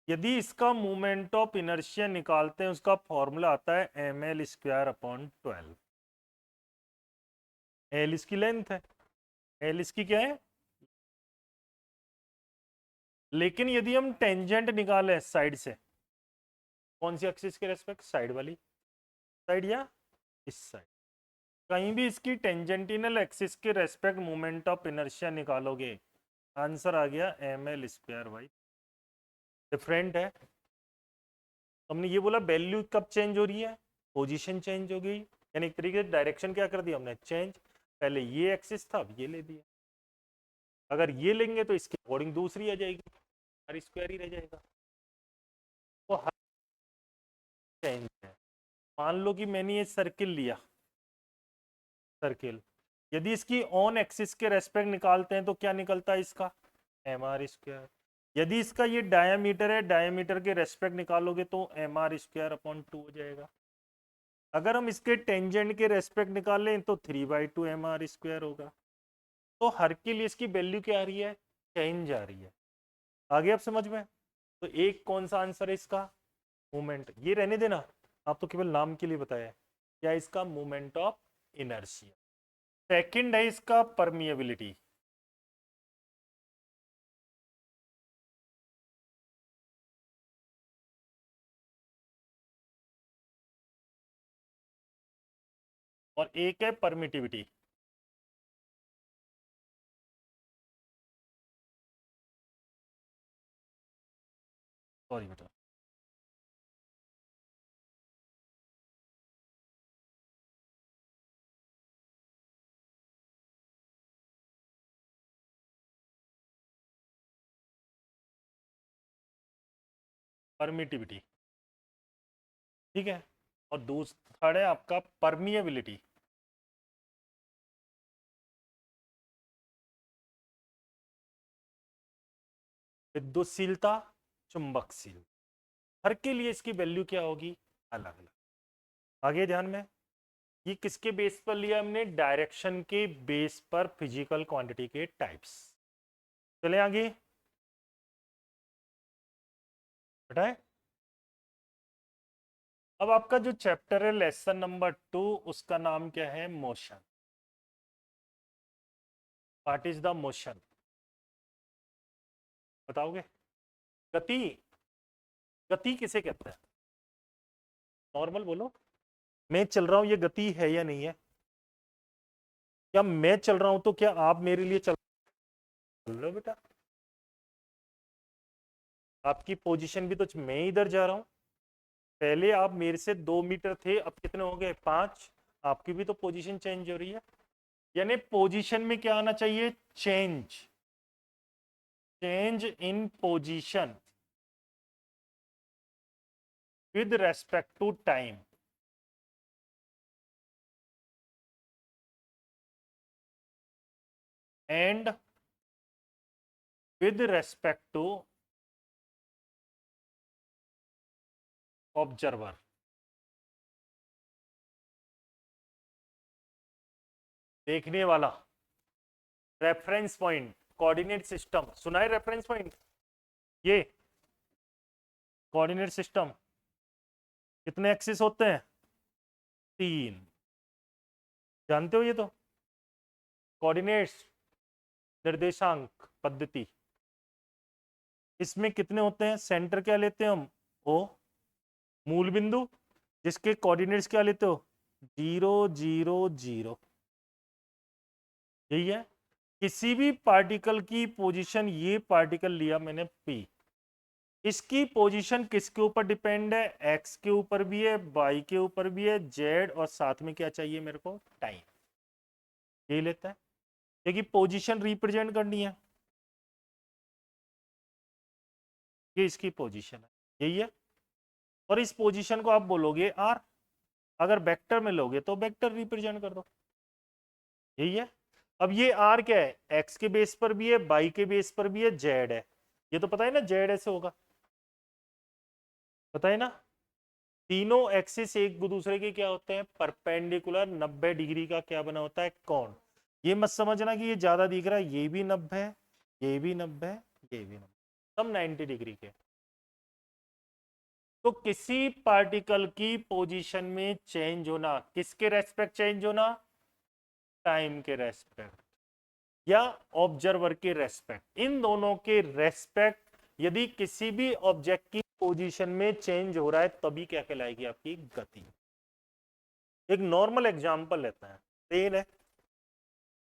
यदि इसका मोमेंट ऑफ इनर्शिया निकालते हैं, उसका फॉर्मूला आता है M L square upon 12। L इसकी लेंथ है, एल इसकी क्या है। लेकिन यदि हम टेंजेंट निकालें साइड से, कौन सी एक्सिस के रेस्पेक्ट, साइड वाली साइड या इस साइड, कहीं भी इसकी टेंजेंटिनल एक्सिस के रेस्पेक्ट मोमेंट ऑफ इनर्शिया निकालोगे, आंसर आ गया M L square by. Different है। हमने ये बोला वैल्यू कब चेंज हो रही है, पोजीशन चेंज हो गई, यानी एक तरीके से डायरेक्शन क्या कर दिया हमने, चेंज। पहले ये एक्सिस था, अब ये ले दिया। अगर ये लेंगे तो इसके अकॉर्डिंग दूसरी आ जाएगी, हर स्क्वायर ही रह जाएगा। तो हर चेंज है। मान लो कि मैंने ये सर्किल लिया, सर्किल, यदि इसकी ऑन एक्सिस के रेस्पेक्ट निकालते हैं तो क्या निकलता है इसका, एम आर स्क्वायर। यदि इसका ये डायामीटर है, डायामीटर के रेस्पेक्ट निकालोगे तो एम आर स्क्वायर अपॉन 2 हो जाएगा। अगर हम इसके टेंजेंट के रेस्पेक्ट निकालें तो 3/2 एम आर स्क्वायर होगा। तो हर के लिए इसकी वैल्यू क्या आ रही है, चेंज आ रही है। आगे आप समझ में। तो एक कौन सा आंसर है इसका, मोमेंट, ये रहने देना, आप तो केवल नाम के लिए बताया है, क्या इसका मोमेंट ऑफ इनर्शिया। सेकंड है इसका परमिएबिलिटी। और एक है परमिटिविटी। सॉरी बेटा, परमिटिविटी, ठीक है। और दूसरा है आपका परमिएबिलिटी। विद्युतशीलता, चुंबकशील, हर के लिए इसकी वैल्यू क्या होगी, अलग अलग। आगे ध्यान में, ये किसके बेस पर लिया हमने, डायरेक्शन के बेस पर फिजिकल क्वांटिटी के टाइप्स। चले आगे, बताए। अब आपका जो चैप्टर है लेसन नंबर 2, उसका नाम क्या है, motion. What is the motion, बताओगे। गति, गति किसे कहते हैं, नॉर्मल बोलो। मैं चल रहा हूं, ये गति है या नहीं है। क्या मैं चल रहा हूं तो क्या आप मेरे लिए चल रहे हो बेटा, आपकी पोजीशन भी तो, मैं इधर जा रहा हूं, पहले आप मेरे से 2 मीटर थे, अब कितने हो गए, 5। आपकी भी तो पोजीशन चेंज हो रही है। यानी पोजीशन में क्या आना चाहिए, change, change in position with respect to time. And with respect to observer. देखने वाला, रेफरेंस पॉइंट, कोऑर्डिनेट सिस्टम, सुना है रेफरेंस पॉइंट, ये कोऑर्डिनेट सिस्टम कितने एक्सिस होते हैं, 3, जानते हो ये तो। कोऑर्डिनेट्स, निर्देशांक पद्धति, इसमें कितने होते हैं, सेंटर क्या लेते हैं हम, ओ, मूल बिंदु, जिसके कोऑर्डिनेट्स क्या लेते हो, 0 0 0, यही है। किसी भी पार्टिकल की पोजीशन, ये पार्टिकल लिया मैंने पी, इसकी पोजीशन किसके ऊपर डिपेंड है, एक्स के ऊपर भी है, वाई के ऊपर भी है, जेड, और साथ में क्या चाहिए मेरे को, टाइम, यही लेता है, क्योंकि पोजीशन रिप्रेजेंट करनी है, ये इसकी पोजीशन है। यही है। और इस पोजीशन को आप बोलोगे आर, अगर वेक्टर में लोगे तो वेक्टर रिप्रेजेंट कर दो, यही है। अब ये आर क्या है, एक्स के बेस पर भी है, वाई के बेस पर भी है, जेड है, ये तो पता है ना, जेड ऐसे होगा, पता है ना। तीनों एक्सिस एक दूसरे के क्या होते हैं, परपेंडिकुलर, 90 डिग्री का क्या बना होता है, कोण। ये मत समझना कि ये ज्यादा दिख रहा है, ये भी 90 है, ये भी 90 है, ये भी 90, सब 90 डिग्री के। तो किसी पार्टिकल की पोजीशन में चेंज होना, किसके रेस्पेक्ट चेंज होना, टाइम के रेस्पेक्ट या ऑब्जर्वर के रेस्पेक्ट, इन दोनों के रेस्पेक्ट यदि किसी भी ऑब्जेक्ट की पोजीशन में चेंज हो रहा है तभी क्या कहलाएगी आपकी गति। एक नॉर्मल एग्जांपल लेते हैं, ट्रेन है,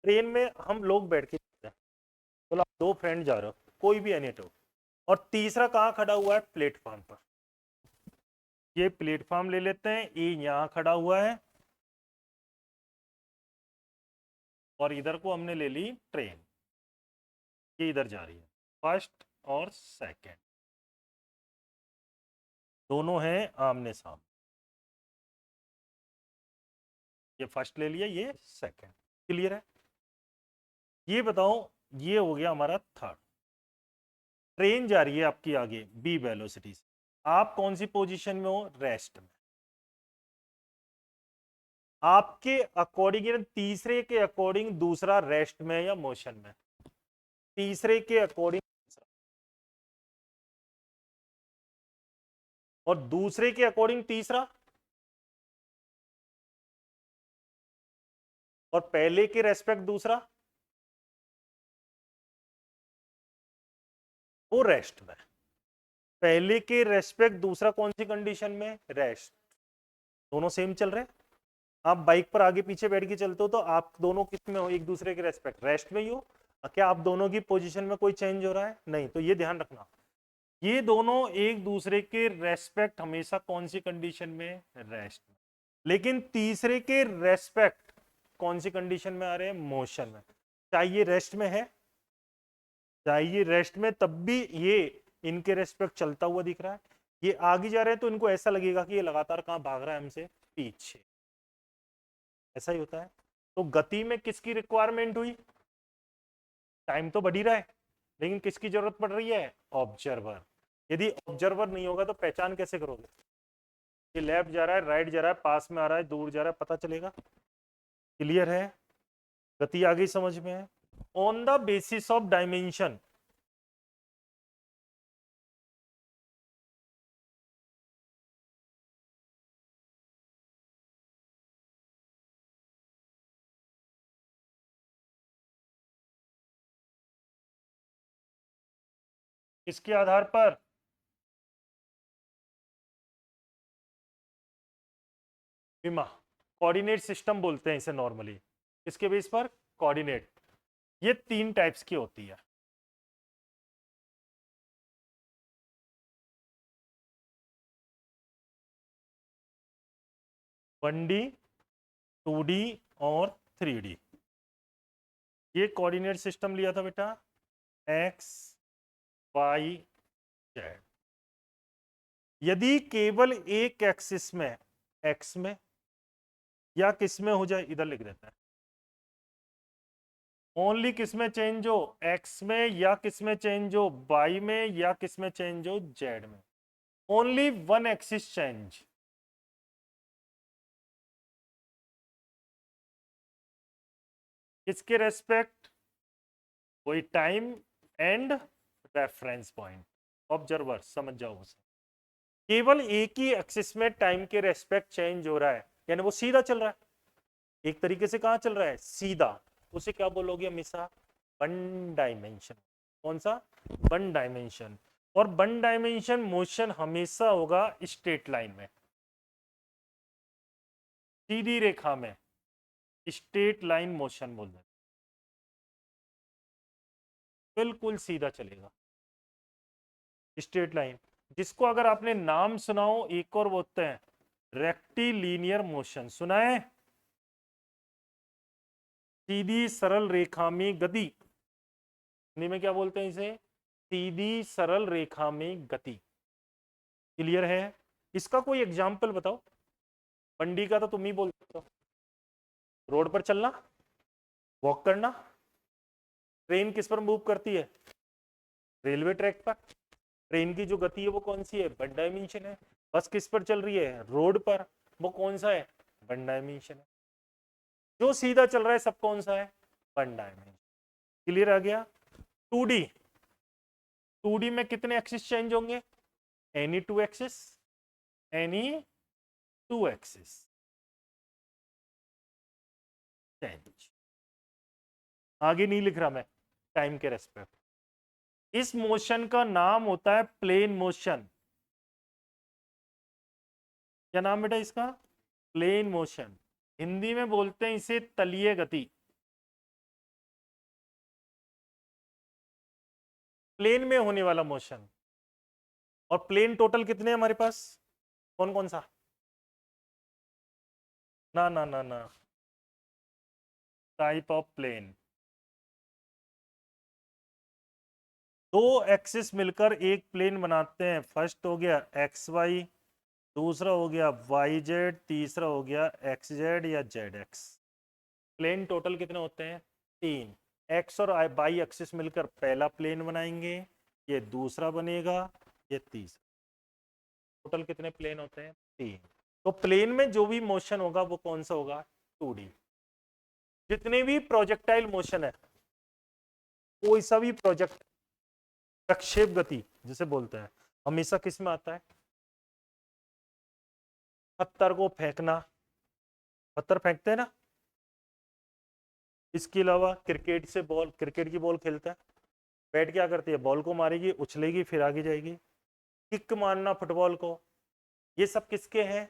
ट्रेन में हम लोग बैठ के जाते हैं, तो आप दो फ्रेंड जा रहे हो, कोई भी एनी टू, और तीसरा कहाँ खड़ा हुआ है, प्लेटफॉर्म पर। ये प्लेटफॉर्म ले लेते हैं, ये यहां खड़ा हुआ है और इधर को हमने ले ली ट्रेन, ये इधर जा रही है, फर्स्ट और सेकंड दोनों हैं आमने सामने, ये फर्स्ट ले लिया, ये सेकंड, क्लियर है। ये बताओ, ये हो गया हमारा थर्ड, ट्रेन जा रही है आपकी आगे बी वेलोसिटी से, आप कौन सी पोजीशन में हो, रेस्ट में। आपके अकॉर्डिंग, तीसरे के अकॉर्डिंग दूसरा रेस्ट में या मोशन में, तीसरे के अकॉर्डिंग, और दूसरे के अकॉर्डिंग तीसरा, और पहले के रेस्पेक्ट दूसरा, वो रेस्ट में। पहले के रेस्पेक्ट दूसरा कौन सी कंडीशन में, रेस्ट। दोनों सेम चल रहे हैं। आप बाइक पर आगे पीछे बैठ के चलते हो तो आप दोनों किस में हो, एक दूसरे के रेस्पेक्ट रेस्ट में ही हो। क्या आप दोनों की पोजीशन में कोई चेंज हो रहा है, नहीं, तो ये ध्यान रखना, ये दोनों एक दूसरे के रेस्पेक्ट हमेशा कौन सी कंडीशन में, रेस्ट में। लेकिन तीसरे के रेस्पेक्ट कौन सी कंडीशन में आ रहे हैं, मोशन में। चाहिए रेस्ट में है, चाहिए रेस्ट में, तब भी ये इनके रेस्पेक्ट चलता हुआ दिख रहा है। ये आगे जा रहे हैं तो इनको ऐसा लगेगा कि ये लगातार कहां भाग रहा है, हमसे पीछे, ऐसा ही होता है। तो गति में किसकी रिक्वायरमेंट हुई, टाइम तो बढ़ ही रहा है, लेकिन किसकी जरूरत पड़ रही है, ऑब्जर्वर। यदि ऑब्जर्वर नहीं होगा तो पहचान कैसे करोगे, ये लेफ्ट जा रहा है, राइट जा रहा है, पास में आ रहा है, दूर जा रहा है, पता चलेगा। क्लियर है, गति आ गई समझ में है। On the basis of dimension, किसके आधार पर, विमा, कोऑर्डिनेट सिस्टम बोलते हैं इसे नॉर्मली, इसके बेस पर कोऑर्डिनेट। ये तीन टाइप्स की होती है, 1D, 2D और 3D। ये कोऑर्डिनेट सिस्टम लिया था बेटा, एक्स वाई जेड। यदि केवल एक एक्सिस में, एक्स में या किस में हो जाए, इधर लिख देता है, ओनली किस में चेंज हो, एक्स में या किस में चेंज हो, वाई में या किस में चेंज हो, जेड में, ओनली वन एक्सिस चेंज, किसके रेस्पेक्ट, कोई time and reference point, observer, समझ जाओ उसे। केवल एक ही एक्सिस में टाइम के रेस्पेक्ट चेंज हो रहा है, यानी वो सीधा चल रहा है, एक तरीके से कहां चल रहा है, सीधा, उसे क्या बोलोगे हमेशा, वन डायमेंशन। कौन सा, वन डायमेंशन। और वन डायमेंशन मोशन हमेशा होगा स्ट्रेट लाइन में, सीधी रेखा में, स्ट्रेट लाइन मोशन बोल रहे हैं, बिल्कुल सीधा चलेगा, स्ट्रेट लाइन। जिसको अगर आपने नाम सुनाओ, एक और बोलते हैं रेक्टिलिनियर मोशन, सुना है, सीधी सरल रेखा में गति, हिंदी में क्या बोलते हैं इसे, सीधी सरल रेखा में गति। क्लियर है? इसका कोई एग्जाम्पल बताओ। बंडी का तो तुम ही बोल सकते हो। रोड पर चलना, वॉक करना। ट्रेन किस पर मूव करती है? रेलवे ट्रैक पर। ट्रेन की जो गति है वो कौन सी है? वन डायमेंशन है। बस किस पर चल रही है? रोड पर। वो कौन सा है? वन डायमेंशन है। जो सीधा चल रहा है सब कौन सा है? One dimension. क्लियर आ गया? 2D, 2D में कितने एक्सिस चेंज होंगे? Any two axis, any two axis change. आगे नहीं लिख रहा मैं टाइम के रेस्पेक्ट। इस मोशन का नाम होता है प्लेन मोशन। क्या नाम बेटा इसका? Plane motion. हिंदी में बोलते हैं इसे तलीय गति। प्लेन में होने वाला मोशन। और प्लेन टोटल कितने हैं हमारे पास? कौन कौन सा? ना ना ना ना, टाइप ऑफ प्लेन। दो एक्सिस मिलकर एक प्लेन बनाते हैं। फर्स्ट हो गया एक्स वाई, दूसरा हो गया वाई जेड, तीसरा हो गया एक्स जेड या जेड एक्स। प्लेन टोटल कितने होते हैं? 3। एक्स और वाई एक्सिस मिलकर पहला प्लेन बनाएंगे, ये दूसरा बनेगा, ये तीसरा। टोटल कितने प्लेन होते हैं? 3। तो प्लेन में जो भी मोशन होगा वो कौन सा होगा? 2D। जितने भी प्रोजेक्टाइल मोशन है, कोई सा भी प्रोजेक्ट, प्रक्षेप गति जिसे बोलते हैं, हमेशा किस में आता है? पत्थर को फेंकना। पत्थर फेंकते हैं ना। इसके अलावा क्रिकेट से बॉल, क्रिकेट की बॉल खेलता है, बैट क्या करती है? बॉल को मारेगी, उछलेगी, फिर आगे जाएगी। किक मारना फुटबॉल को, ये सब किसके हैं?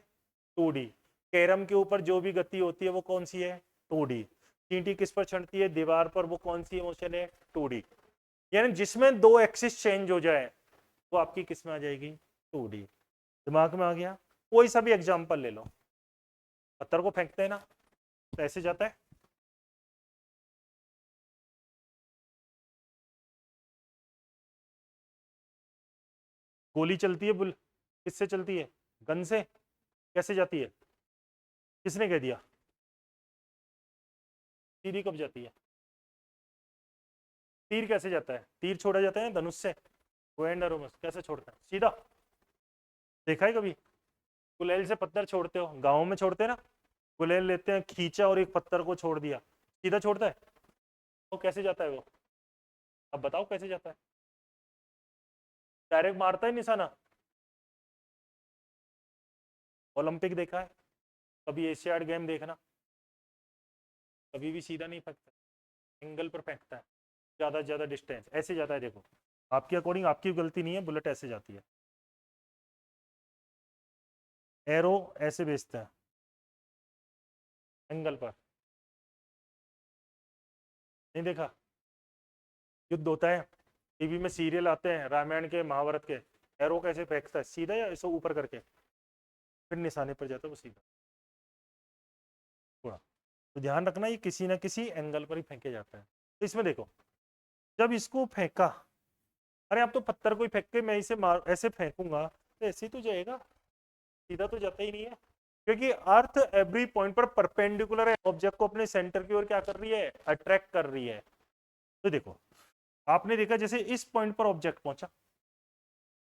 2D। कैरम के ऊपर जो भी गति होती है वो कौन सी है? 2D। चींटी किस पर चढ़ती है? दीवार पर, वो कौन सी मोशन है? 2D। यानी जिसमें दो एक्सिस चेंज हो जाए वो आपकी किस में आ जाएगी? 2D। दिमाग में आ गया? कोई सा भी एग्जांपल ले लो। पत्थर को फेंकते हैं ना, तो ऐसे जाता है। गोली चलती है, बुल किससे चलती है? गन से। कैसे जाती है? किसने कह दिया? सीधी कब जाती है? तीर कैसे जाता है? तीर छोड़ा जाता है धनुष से। वो एंड एरो कैसे छोड़ता है? सीधा। देखा है कभी? गुलेल से पत्थर छोड़ते हो, गाँव में छोड़ते हैं ना। गुलेल लेते हैं, खींचा और एक पत्थर को छोड़ दिया, सीधा छोड़ता है? वो कैसे जाता है वो? अब बताओ कैसे जाता है? डायरेक्ट मारता है निशाना। ओलंपिक देखा है? कभी एशियाड गेम देखना, कभी भी सीधा नहीं फेंकता, एंगल पर फेंकता है, ज्यादा से ज्यादा डिस्टेंस ऐसे जाता है। देखो, आपके अकॉर्डिंग आपकी गलती नहीं है, बुलेट ऐसे जाती है। एरो ऐसे भेजता है, एंगल पर। नहीं देखा? युद्ध होता है, टीवी में सीरियल आते हैं रामायण के, महाभारत के, एरो कैसे फेंकता है? सीधा या ऐसे ऊपर करके, फिर निशाने पर जाता है वो सीधा। थोड़ा तो ध्यान रखना, ये किसी ना किसी एंगल पर ही फेंके जाता है। तो इसमें देखो, जब इसको फेंका, अरे आप तो पत्थर को ही फेंक के मैं इसे मार ऐसे फेंकूंगा तो ऐसे ही तो जाएगा, सीधा तो जाता ही नहीं है। क्योंकि अर्थ एवरी पॉइंट पर परपेंडिकुलर है, ऑब्जेक्ट को अपने सेंटर की ओर क्या कर रही है? अट्रैक्ट कर रही है। तो देखो, आपने देखा जैसे इस पॉइंट पर ऑब्जेक्ट पहुंचा,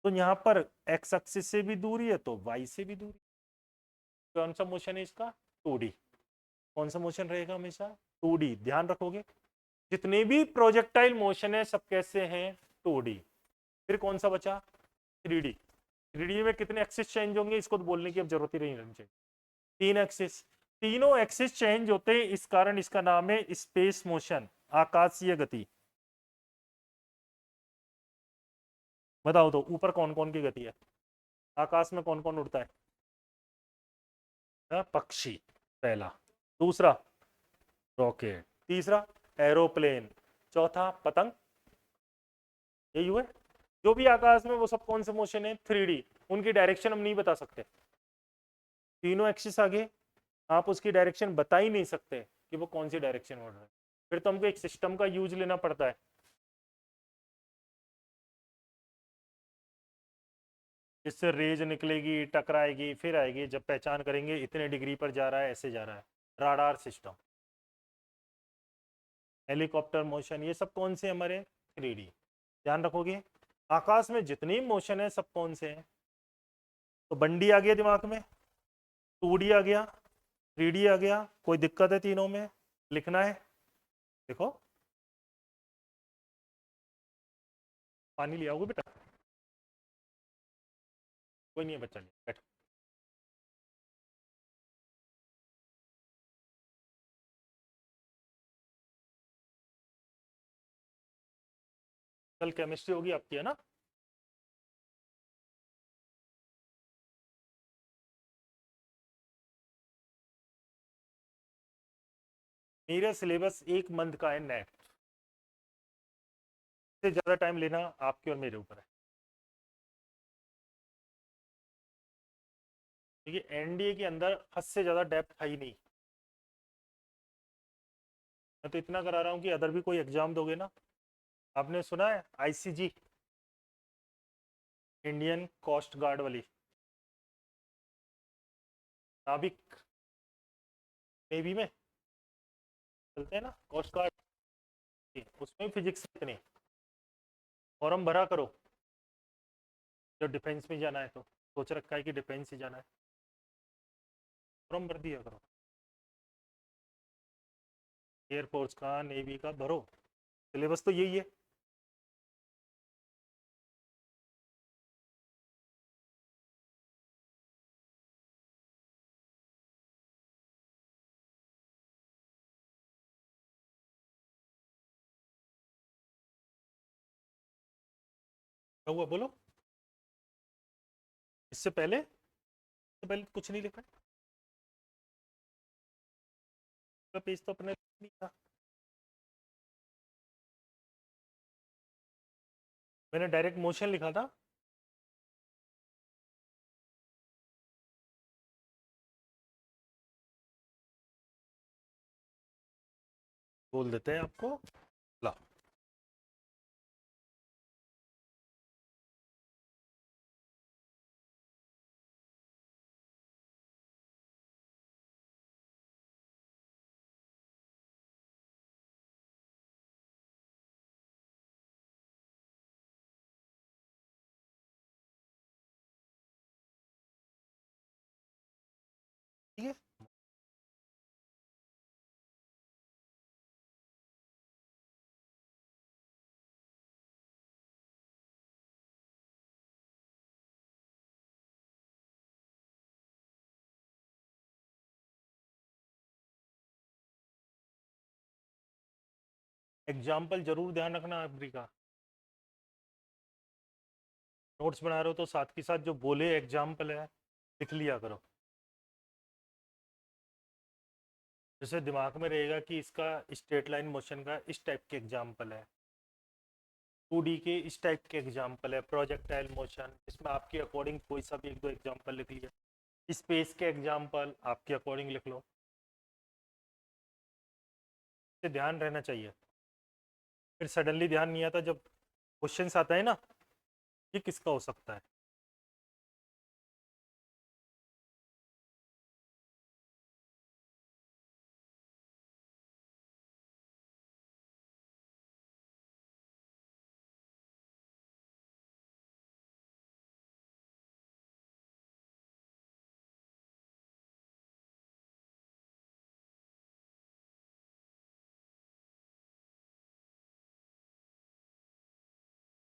तो यहां पर एक्स एक्सिस से भी दूरी है तो वाई से भी दूरी। कौन सा मोशन है इसका? 2D। कौन सा मोशन रहेगा हमेशा? 2D। ध्यान रखोगे, जितने भी प्रोजेक्टाइल मोशन है सब कैसे हैं? 2D। फिर कौन सा बचा? 3D। 3D में कितने एक्सिस चेंज होंगे इसको तो बोलने की अब जरूरत ही नहीं रहनी चाहिए। 3 एक्सिस। तीनों एक्सिस चेंज होते हैं, इस कारण इसका नाम है स्पेस मोशन, आकाशीय गति। बताओ तो ऊपर कौन कौन की गति है? आकाश में कौन कौन उड़ता है? पक्षी पहला, दूसरा रॉकेट, तीसरा एरोप्लेन, चौथा पतंग। यही हुए जो भी आकाश में, वो सब कौन से मोशन है? 3D। उनकी डायरेक्शन हम नहीं बता सकते। तीनों एक्सिस आगे, आप उसकी डायरेक्शन बता ही नहीं सकते कि वो कौन सी डायरेक्शन उड़ रहा है। फिर तो हमको एक सिस्टम का यूज लेना पड़ता है। इससे रेज निकलेगी, टकराएगी, फिर आएगी, जब पहचान करेंगे इतने डिग्री पर जा रहा है, ऐसे जा रहा है। राडार सिस्टम, हेलीकॉप्टर मोशन, ये सब कौन से हमारे 3D। ध्यान रखोगे आकाश में जितनी मोशन है सब कौन से हैं। तो 1D आ गया दिमाग में, 2D आ गया, 3D आ गया। कोई दिक्कत है तीनों में? लिखना है, देखो। पानी ले आओगे बेटा? कोई नहीं है बच्चा, बैठो। कल केमिस्ट्री होगी आपकी, है ना? मेरा सिलेबस 1 मंथ का है नेट से ज्यादा टाइम लेना आपके और मेरे ऊपर है। देखिए एनडीए के अंदर हद से ज्यादा डेप्थ है ही नहीं। मैं तो इतना करा रहा हूँ कि अदर भी कोई एग्जाम दोगे ना, आपने सुना है आईसीजी, इंडियन कोस्ट गार्ड वाली, नाविक, नेवी में चलते हैं ना कोस्ट गार्ड, उसमें फिजिक्स इतनी। फॉर्म भरा करो जब डिफेंस में जाना है, तो सोच रखा है कि डिफेंस ही जाना है, फॉर्म भर दिया करो। एयरफोर्स का, नेवी का भरो, सिलेबस तो यही है। क्या हुआ बोलो? इससे पहले कुछ नहीं लिखा है, पेज तो अपने नहीं था। मैंने डायरेक्ट मोशन लिखा था। बोल देते हैं आपको, ला। ठीक है, एग्जाम्पल जरूर ध्यान रखना एवरी का। नोट्स बना रहे हो तो साथ के साथ जो बोले एग्जाम्पल है लिख लिया करो, जैसे दिमाग में रहेगा कि इसका स्ट्रेट लाइन मोशन का इस टाइप के एग्जाम्पल है, 2D के इस टाइप के एग्जाम्पल है, प्रोजेक्टाइल मोशन, इसमें आपके अकॉर्डिंग कोई सा भी 1-2 एग्जाम्पल लिख लिया, स्पेस के एग्जाम्पल आपके अकॉर्डिंग लिख लो। इसे ध्यान रहना चाहिए, फिर सडनली ध्यान नहीं आता जब क्वेश्चंस आता है ना, ये किसका हो सकता है।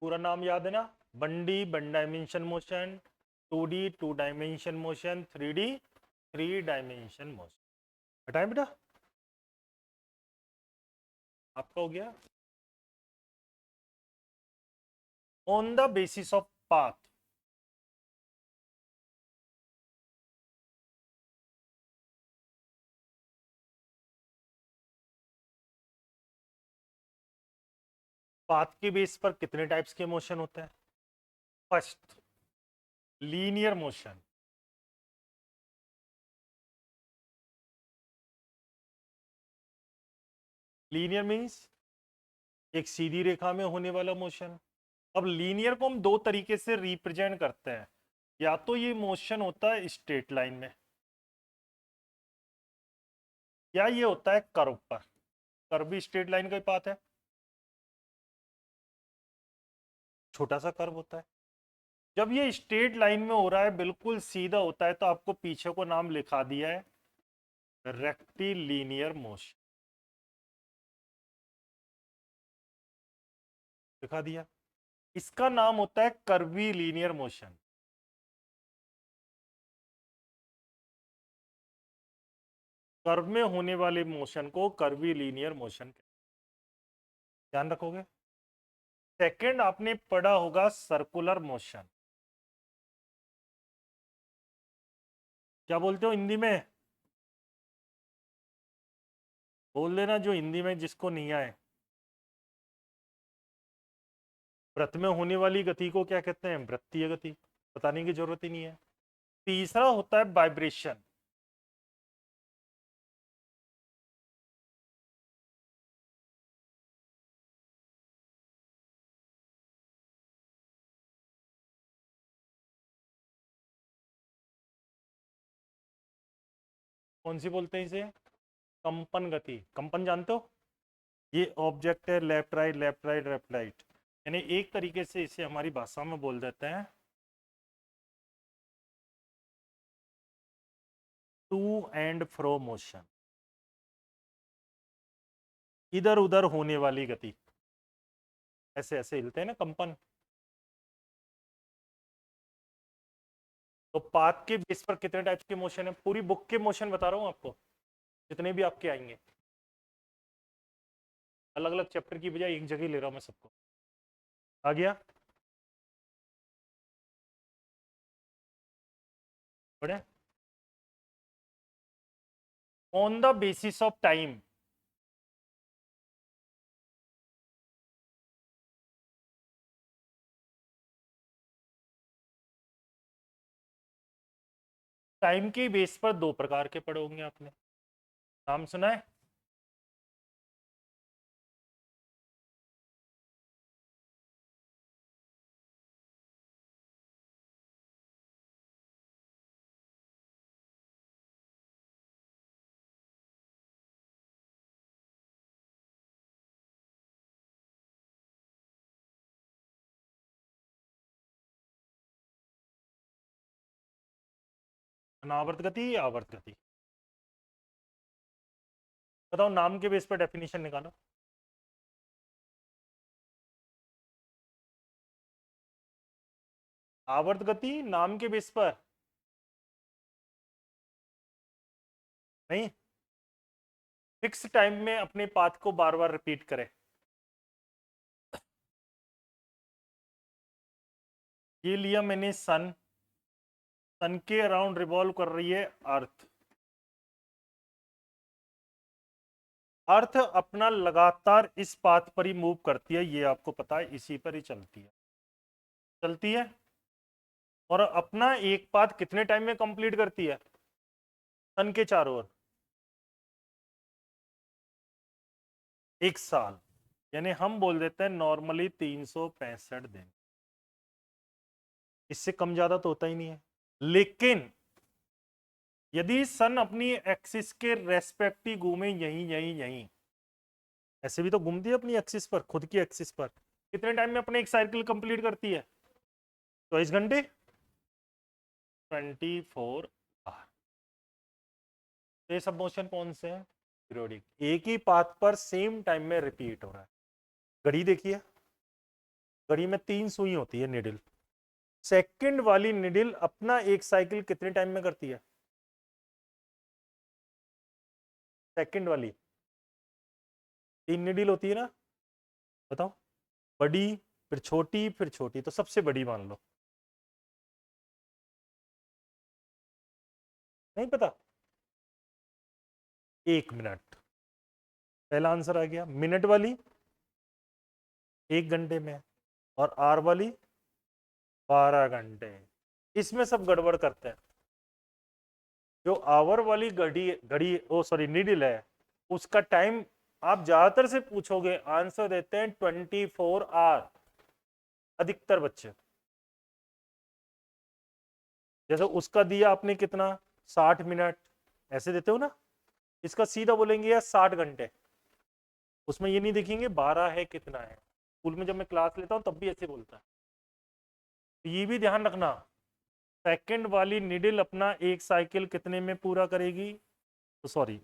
पूरा नाम याद है ना? 1D 1 dimension motion, 2D 2 dimension motion, 3D 3 dimension motion. हटाएं बेटा, आपका हो गया। On the basis of path, path के बेस पर कितने टाइप्स के मोशन होते हैं? First, linear motion. Linear means एक सीधी रेखा में होने वाला मोशन। अब लीनियर को हम 2 तरीके से रिप्रेजेंट करते हैं, या तो ये मोशन होता है स्ट्रेट लाइन में, या ये होता है कर्व पर। कर्व भी स्ट्रेट लाइन का ही पाथ है, छोटा सा कर्व होता है। जब ये स्ट्रेट लाइन में हो रहा है, बिल्कुल सीधा होता है, तो आपको पीछे को नाम लिखा दिया है रेक्टिलिनियर मोशन, लिखा दिया। इसका नाम होता है कर्वी लीनियर मोशन। कर्व में होने वाले मोशन को कर्वी लीनियर मोशन, ध्यान रखोगे। सेकंड आपने पढ़ा होगा सर्कुलर मोशन, क्या बोलते हो हिंदी में, बोल देना जो हिंदी में जिसको नहीं आए। वृत्त में होने वाली गति को क्या कहते हैं, वृत्तीय गति, बताने की जरूरत ही नहीं है। तीसरा होता है वाइब्रेशन। कौन सी बोलते हैं इसे, कंपन गति। कंपन जानते हो, ये ऑब्जेक्ट है, left right left right left right, यानी एक तरीके से इसे हमारी भाषा में बोल देते हैं टू एंड फ्रो मोशन, इधर उधर होने वाली गति। ऐसे ऐसे हिलते हैं ना कंपन। तो पाथ के बेस पर कितने टाइप के मोशन है, पूरी बुक के मोशन बता रहा हूं आपको, जितने भी आपके आएंगे, अलग अलग चैप्टर की बजाय एक जगह ले रहा हूं मैं सबको। आ गया, बड़े। On the basis of time, time के बेस पर दो प्रकार के पढ़े होंगे आपने, नाम सुना है। अनावर्त गति या आवर्त गति, बताओ, नाम के बेस पर डेफिनेशन निकालो। आवर्त गति नाम के बेस पर नहीं, फिक्स टाइम में अपने पाथ को बार बार रिपीट करें। ये लिया मैंने सन, सन के अराउंड रिवॉल्व कर रही है अर्थ। अर्थ अपना लगातार इस पाथ पर ही मूव करती है, ये आपको पता है, इसी पर ही चलती है, चलती है। और अपना एक पाथ कितने टाइम में कंप्लीट करती है, सन के चारों ओर, एक साल, यानी हम बोल देते हैं नॉर्मली 365 दिन, इससे कम ज्यादा तो होता ही नहीं है। लेकिन यदि सन अपनी एक्सिस के रेस्पेक्टिव घूमे यहीं यहीं यहीं, ऐसे भी तो घूमती है अपनी एक्सिस पर, खुद की एक्सिस पर, कितने टाइम में अपने एक साइकिल कंप्लीट करती है, 24 घंटे, 24 आवर। तो ये सब मोशन कौन से हैं, पीरियोडिक, एक ही पाथ पर सेम टाइम में रिपीट हो रहा है। घड़ी देखिए, घड़ी में 3 सुई होती है, निडिल। सेकंड वाली निडिल अपना एक साइकिल कितने टाइम में करती है, सेकंड वाली, 3 निडिल होती है ना, बताओ, बड़ी, फिर छोटी, फिर छोटी, तो सबसे बड़ी मान लो, नहीं पता, 1 मिनट, पहला आंसर आ गया। मिनट वाली 1 घंटे में, और आर वाली 12 घंटे। इसमें सब गड़बड़ करते हैं। जो आवर वाली घड़ी घड़ी ओ सॉरी नीडल है, उसका टाइम आप ज्यादातर से पूछोगे, आंसर देते हैं 24 आवर, अधिकतर बच्चे। जैसे उसका दिया आपने कितना 60 मिनट, ऐसे देते हो ना, इसका सीधा बोलेंगे यार 60 घंटे, उसमें ये नहीं देखेंगे 12 है कितना है। स्कूल में जब मैं क्लास लेता हूँ तब भी ऐसे बोलता है। तो ये भी ध्यान रखना, सेकंड वाली निडल अपना एक साइकिल कितने में पूरा करेगी, तो सॉरी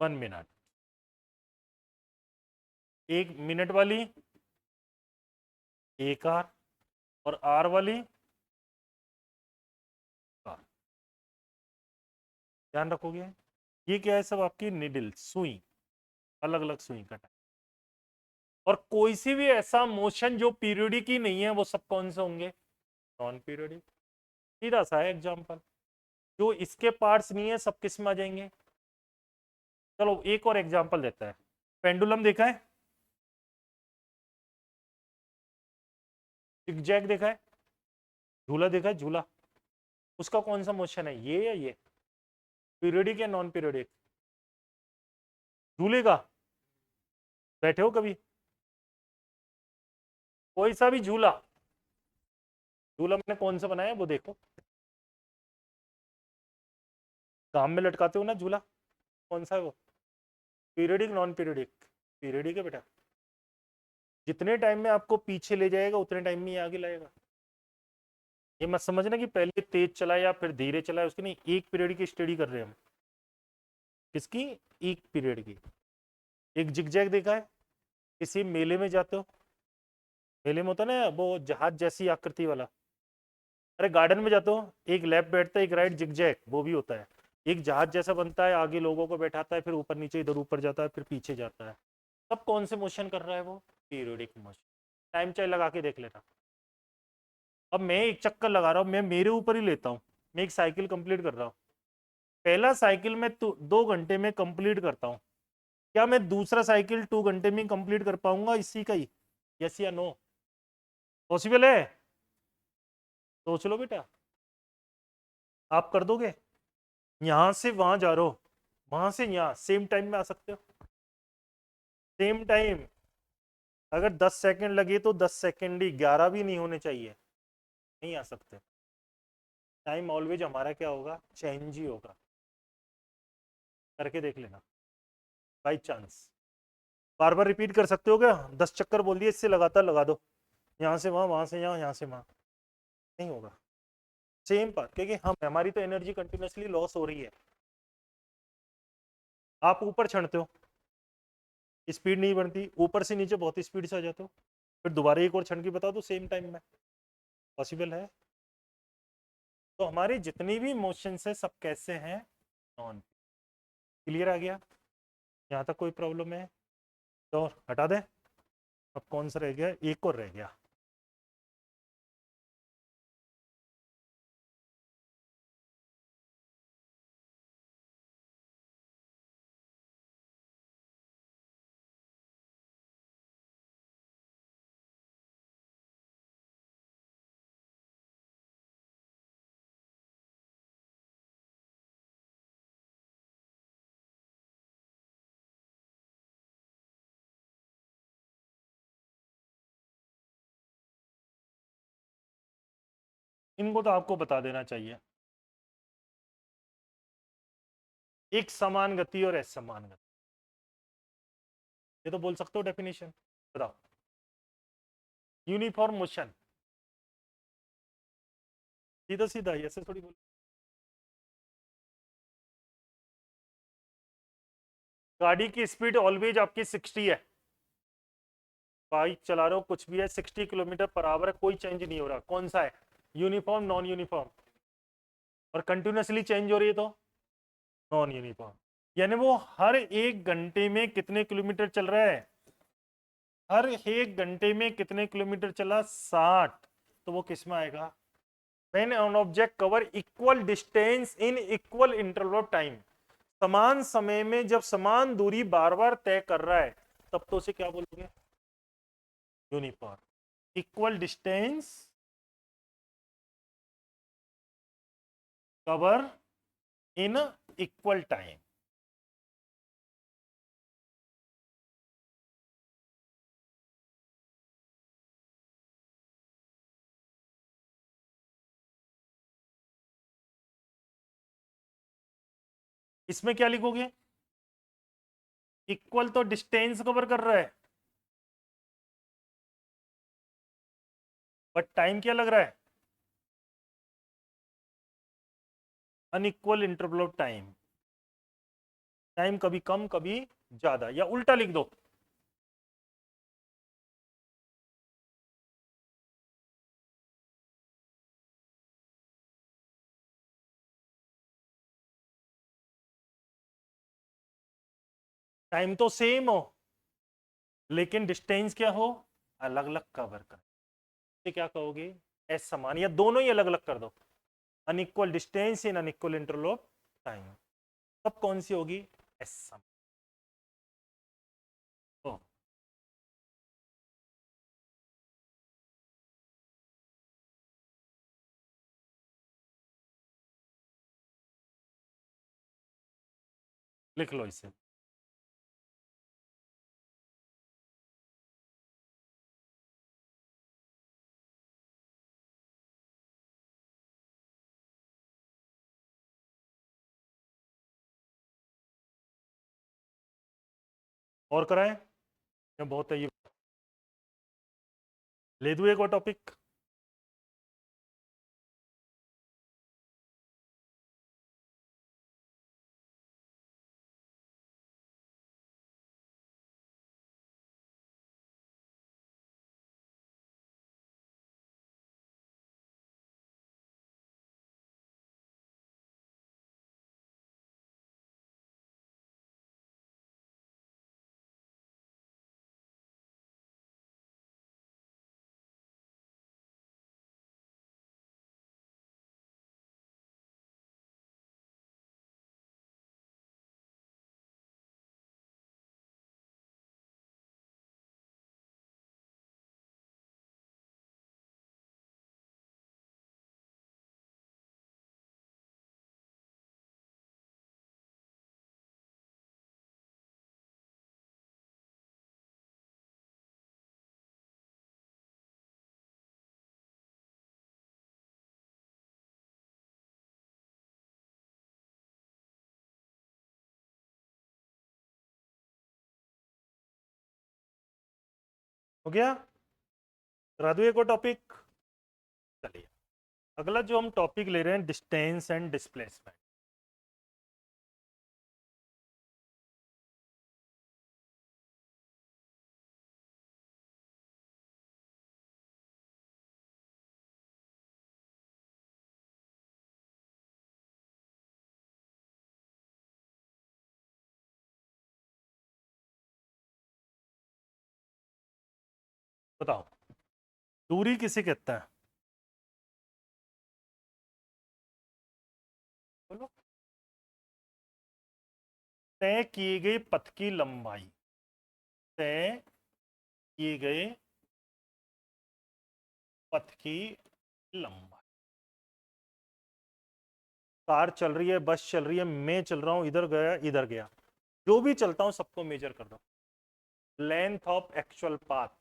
1 मिनट, 1 मिनट वाली 1 आर, और आर वाली आर। ध्यान रखोगे, ये क्या है सब आपकी निडल सुई, अलग अलग सुई का टाइम। और कोई सी भी ऐसा मोशन जो पीरियडिक ही नहीं है वो सब कौन से होंगे, नॉन पीरियडिक। सीधा सा है एग्जांपल, जो इसके पार्ट्स नहीं है सब किस में आ जाएंगे। चलो एक और एग्जांपल देता है, पेंडुलम देखा है, जिगजैग देखा है, झूला देखा है, झूला, उसका कौन सा मोशन है, ये या ये, पीरियडिक या नॉन पीरियडिक। झूले का बैठे हो कभी, कोई सा भी झूला, झूला मैंने कौन सा बनाया वो देखो, काम में लटकाते हो ना झूला, कौन सा है वो, पीरियडिक नॉन पीरियडिक, पीरियडिक है बेटा। जितने टाइम में आपको पीछे ले जाएगा उतने टाइम में ये आगे लाएगा। ये मत समझना कि पहले तेज चलाए या फिर धीरे चलाए, उसकी नहीं, एक पीरियड की स्टडी कर रहे हैं हम। किसकी, एक पीरियड की। एक जिगजैग देखा है, किसी मेले में जाते हो, मेले में होता है ना वो जहाज जैसी आकृति वाला, अरे गार्डन में जाते हो, एक लेफ्ट बैठता है एक राइट, जिगजैग वो भी होता है। एक जहाज जैसा बनता है, आगे लोगों को बैठाता है, फिर ऊपर नीचे, इधर ऊपर जाता है, फिर पीछे जाता है। तब कौन से मोशन कर रहा है वो, पीरियडिक मोशन। टाइम चाहे लगा के देख लेना। अब मैं एक चक्कर लगा रहा हूँ, मैं मेरे ऊपर ही लेता हूँ, मैं एक साइकिल कंप्लीट कर रहा हूँ, पहला साइकिल में 2 घंटे में कंप्लीट करता हूँ, क्या मैं दूसरा साइकिल 2 घंटे में कंप्लीट कर पाऊंगा इसी का ही, यस या नो, पॉसिबल है, सोच लो बेटा, आप कर दोगे। यहां से वहां जा रहे हो, वहां से यहाँ सेम टाइम में आ सकते हो, सेम टाइम। अगर 10 सेकंड लगे तो 10 सेकंड ही, 11 भी नहीं होने चाहिए, नहीं आ सकते। टाइम ऑलवेज हमारा क्या होगा, चेंज ही होगा, करके देख लेना, by chance. Bar bar repeat कर सकते हो क्या, 10 चक्कर बोल दिए, इससे लगातार लगा दो, यहाँ से वहां से यहाँ से वहां, नहीं होगा। सेम पाथ, क्योंकि हम हमारी तो एनर्जी कंटिन्यूसली लॉस हो रही है। आप ऊपर चढ़ते हो, स्पीड नहीं बढ़ती, ऊपर से नीचे बहुत स्पीड से आ जाते हो, फिर दोबारा एक और क्षण की बता दो सेम टाइम में, पॉसिबल है। तो हमारे जितने भी मोशंस है सब कैसे हैं, नॉन। क्लियर आ गया, यहाँ तक कोई प्रॉब्लम है तो हटा दे। अब कौन सा रह गया, एक और रह गया, इनको तो आपको बता देना चाहिए, एक समान गति और असमान गति, ये तो बोल सकते हो डेफिनेशन, बताओ। यूनिफॉर्म मोशन, सीधा सीधा ऐसे थोड़ी बोल, गाड़ी की स्पीड ऑलवेज आपकी 60 है, बाइक चला रहे हो कुछ भी है, 60 किलोमीटर पर आवर है, कोई चेंज नहीं हो रहा, कौन सा है, यूनिफॉर्म नॉन यूनिफॉर्म, और कंटिन्यूसली चेंज हो रही है तो नॉन यूनिफॉर्म। यानी वो हर 1 घंटे में कितने किलोमीटर चल रहा है, हर 1 घंटे में कितने किलोमीटर चला, 60, तो वो किस में आएगा, when an object cover equal distance in equal interval of time, समान समय में जब समान दूरी बार बार तय कर रहा है, तब तो उसे क्या बोलोगे, uniform. Equal distance cover in equal time, इसमें क्या लिखोगे? इक्वल तो डिस्टेंस कवर कर रहा है, बट टाइम क्या लग रहा है? Unequal interval of time. Time कभी कम कभी ज्यादा, या उल्टा लिख दो, टाइम तो सेम हो लेकिन डिस्टेंस क्या हो, अलग अलग कवर कर, तो क्या कहोगे? एस समान, या दोनों ही अलग अलग कर दो, unequal distance in unequal interval of time, तब कौन सी होगी? एस समान। तो लिख लो इसे। और कराएं या बहुत है ये? ले दूं एक और टॉपिक? हो गया? करा दूं एक और टॉपिक? चलिए, अगला जो हम टॉपिक ले रहे हैं, डिस्टेंस एंड डिस्प्लेसमेंट। बताओ, दूरी किसे कहता है? बोलो। तय किए गए पथ की लंबाई, तय किए गए पथ की लंबाई। कार चल रही है, बस चल रही है, मैं चल रहा हूं, इधर गया इधर गया, जो भी चलता हूं सबको मेजर कर दो। Length of actual path.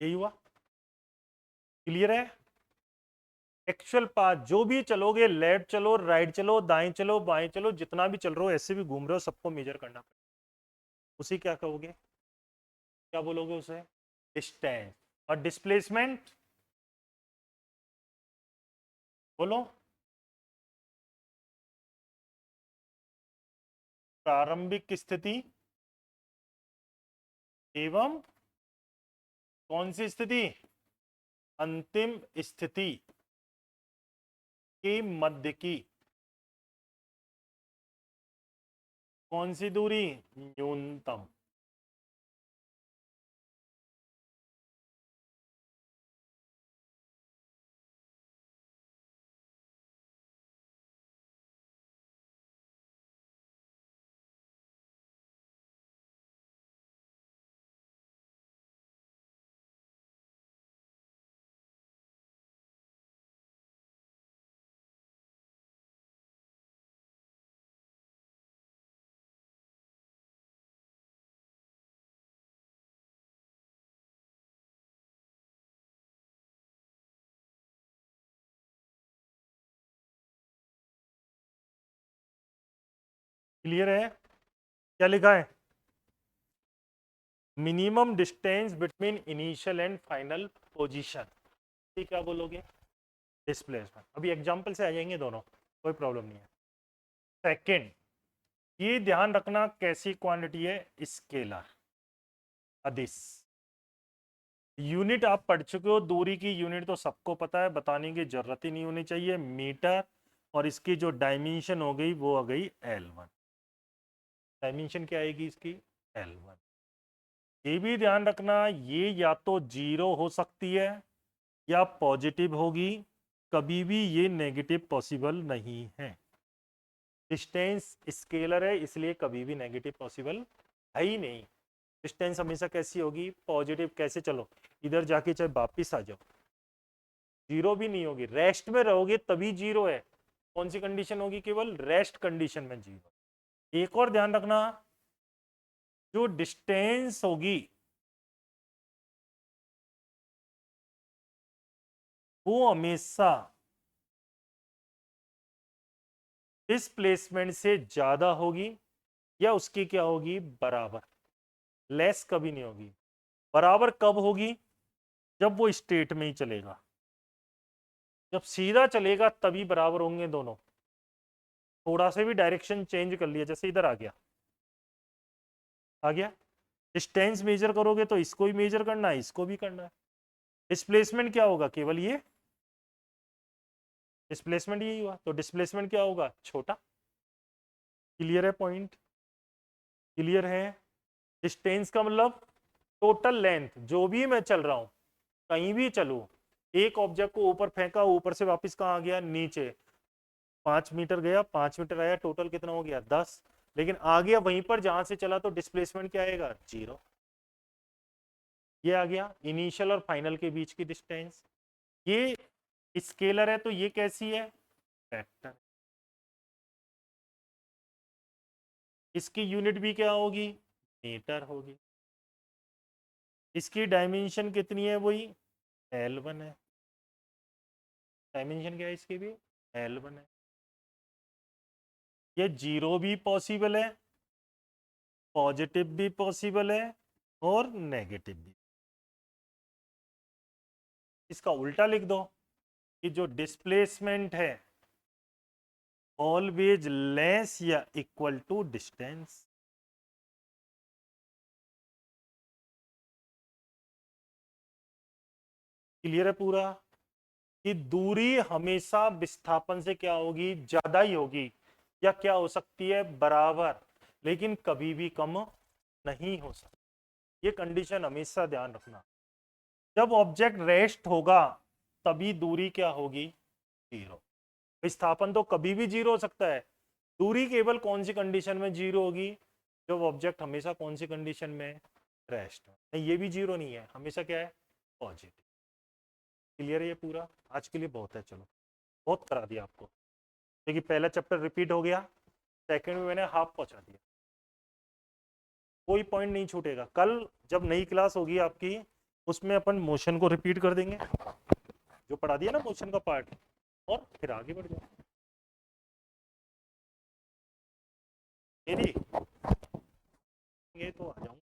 यही हुआ? क्लियर है? एक्चुअल पाथ, जो भी चलोगे, लेफ्ट चलो, राइट चलो, दाएं चलो, बाएं चलो, जितना भी चल रहे हो, ऐसे भी घूम रहे हो, सबको मेजर करना पड़ेगा। उसी क्या कहोगे? क्या बोलोगे उसे? डिस्टेंस। और डिस्प्लेसमेंट बोलो। प्रारंभिक स्थिति एवं कौन सी स्थिति? अंतिम स्थिति के मध्य की कौन सी दूरी? न्यूनतम। क्लियर है? क्या लिखा है? Minimum distance between initial and final position, ठीक, क्या बोलोगे? डिस्प्लेसमेंट। अभी एग्जांपल से आ जाएंगे दोनों, कोई प्रॉब्लम नहीं है। सेकंड, ये ध्यान रखना कैसी क्वांटिटी है, स्केलर अदिश। यूनिट आप पढ़ चुके हो, दूरी की यूनिट तो सबको पता है, बताने की जरूरत ही नहीं होनी चाहिए, मीटर। और इसकी जो डायमेंशन हो गई वो आ गई L1। डायमेंशन क्या आएगी इसकी? L1। ये भी ध्यान रखना, ये या तो जीरो हो सकती है या पॉजिटिव होगी, कभी भी ये नेगेटिव पॉसिबल नहीं है। डिस्टेंस स्केलर है इसलिए कभी भी नेगेटिव पॉसिबल है ही नहीं। डिस्टेंस हमेशा कैसी होगी? पॉजिटिव। कैसे? चलो इधर जाके चाहे वापिस आ जाओ, जीरो भी नहीं होगी, रेस्ट में रहोगे तभी जीरो है। कौन सी कंडीशन होगी? केवल रेस्ट कंडीशन में जीरो। एक और ध्यान रखना, जो डिस्टेंस होगी वो हमेशा डिस्प्लेसमेंट से ज्यादा होगी या उसकी क्या होगी? बराबर। लेस कभी नहीं होगी। बराबर कब होगी? जब वो स्टेट में ही चलेगा। जब सीधा चलेगा तभी बराबर होंगे दोनों। थोड़ा से भी डायरेक्शन चेंज कर लिया, जैसे इधर आ गया, आ गया, डिस्टेंस मेजर करोगे तो इसको भी मेजर करना है, इसको भी करना है। डिस्प्लेसमेंट क्या होगा? केवल ये डिस्प्लेसमेंट यही हुआ, तो डिस्प्लेसमेंट क्या होगा? छोटा। क्लियर है पॉइंट? क्लियर है? डिस्टेंस का मतलब टोटल लेंथ, जो भी मैं चल रहा हूं, कहीं भी चलूं, एक ऑब्जेक्ट को ऊपर फेंका, ऊपर से वापस कहाँ आ गया? नीचे। 5 मीटर गया, 5 मीटर आया, टोटल कितना हो गया? 10। लेकिन आ गया वहीं पर जहां से चला, तो डिस्प्लेसमेंट क्या आएगा? जीरो। ये आ गया इनिशियल और फाइनल के बीच की डिस्टेंस। ये स्केलर है तो ये कैसी है? वेक्टर। इसकी यूनिट भी क्या होगी? मीटर होगी। इसकी डायमेंशन कितनी है? वही L1 है। डायमेंशन क्या है इसकी भी? L1 है। ये जीरो भी पॉसिबल है, पॉजिटिव भी पॉसिबल है और नेगेटिव भी। इसका उल्टा लिख दो कि जो डिस्प्लेसमेंट है ऑलवेज लेस या इक्वल टू डिस्टेंस। क्लियर है पूरा? कि दूरी हमेशा विस्थापन से क्या होगी? ज्यादा ही होगी, या क्या हो सकती है? बराबर, लेकिन कभी भी कम नहीं हो सकती। ये कंडीशन हमेशा ध्यान रखना। जब ऑब्जेक्ट रेस्ट होगा तभी दूरी क्या होगी? जीरो। विस्थापन तो कभी भी जीरो हो सकता है, दूरी केवल कौन सी कंडीशन में जीरो होगी? जब ऑब्जेक्ट हमेशा कौन सी कंडीशन में? रेस्ट। नहीं, ये भी जीरो नहीं है, हमेशा क्या है? पॉजिटिव। क्लियर है ये पूरा? आज के लिए बहुत है, चलो बहुत करा दिया आपको, क्योंकि पहला चैप्टर रिपीट हो गया, सेकंड में मैंने हाफ पहुंचा दिया। कोई पॉइंट नहीं छूटेगा। कल जब नई क्लास होगी आपकी, उसमें अपन मोशन को रिपीट कर देंगे, जो पढ़ा दिया ना मोशन का पार्ट, और फिर आगे बढ़ जाए। मेरी ये तो आ जाऊंगा।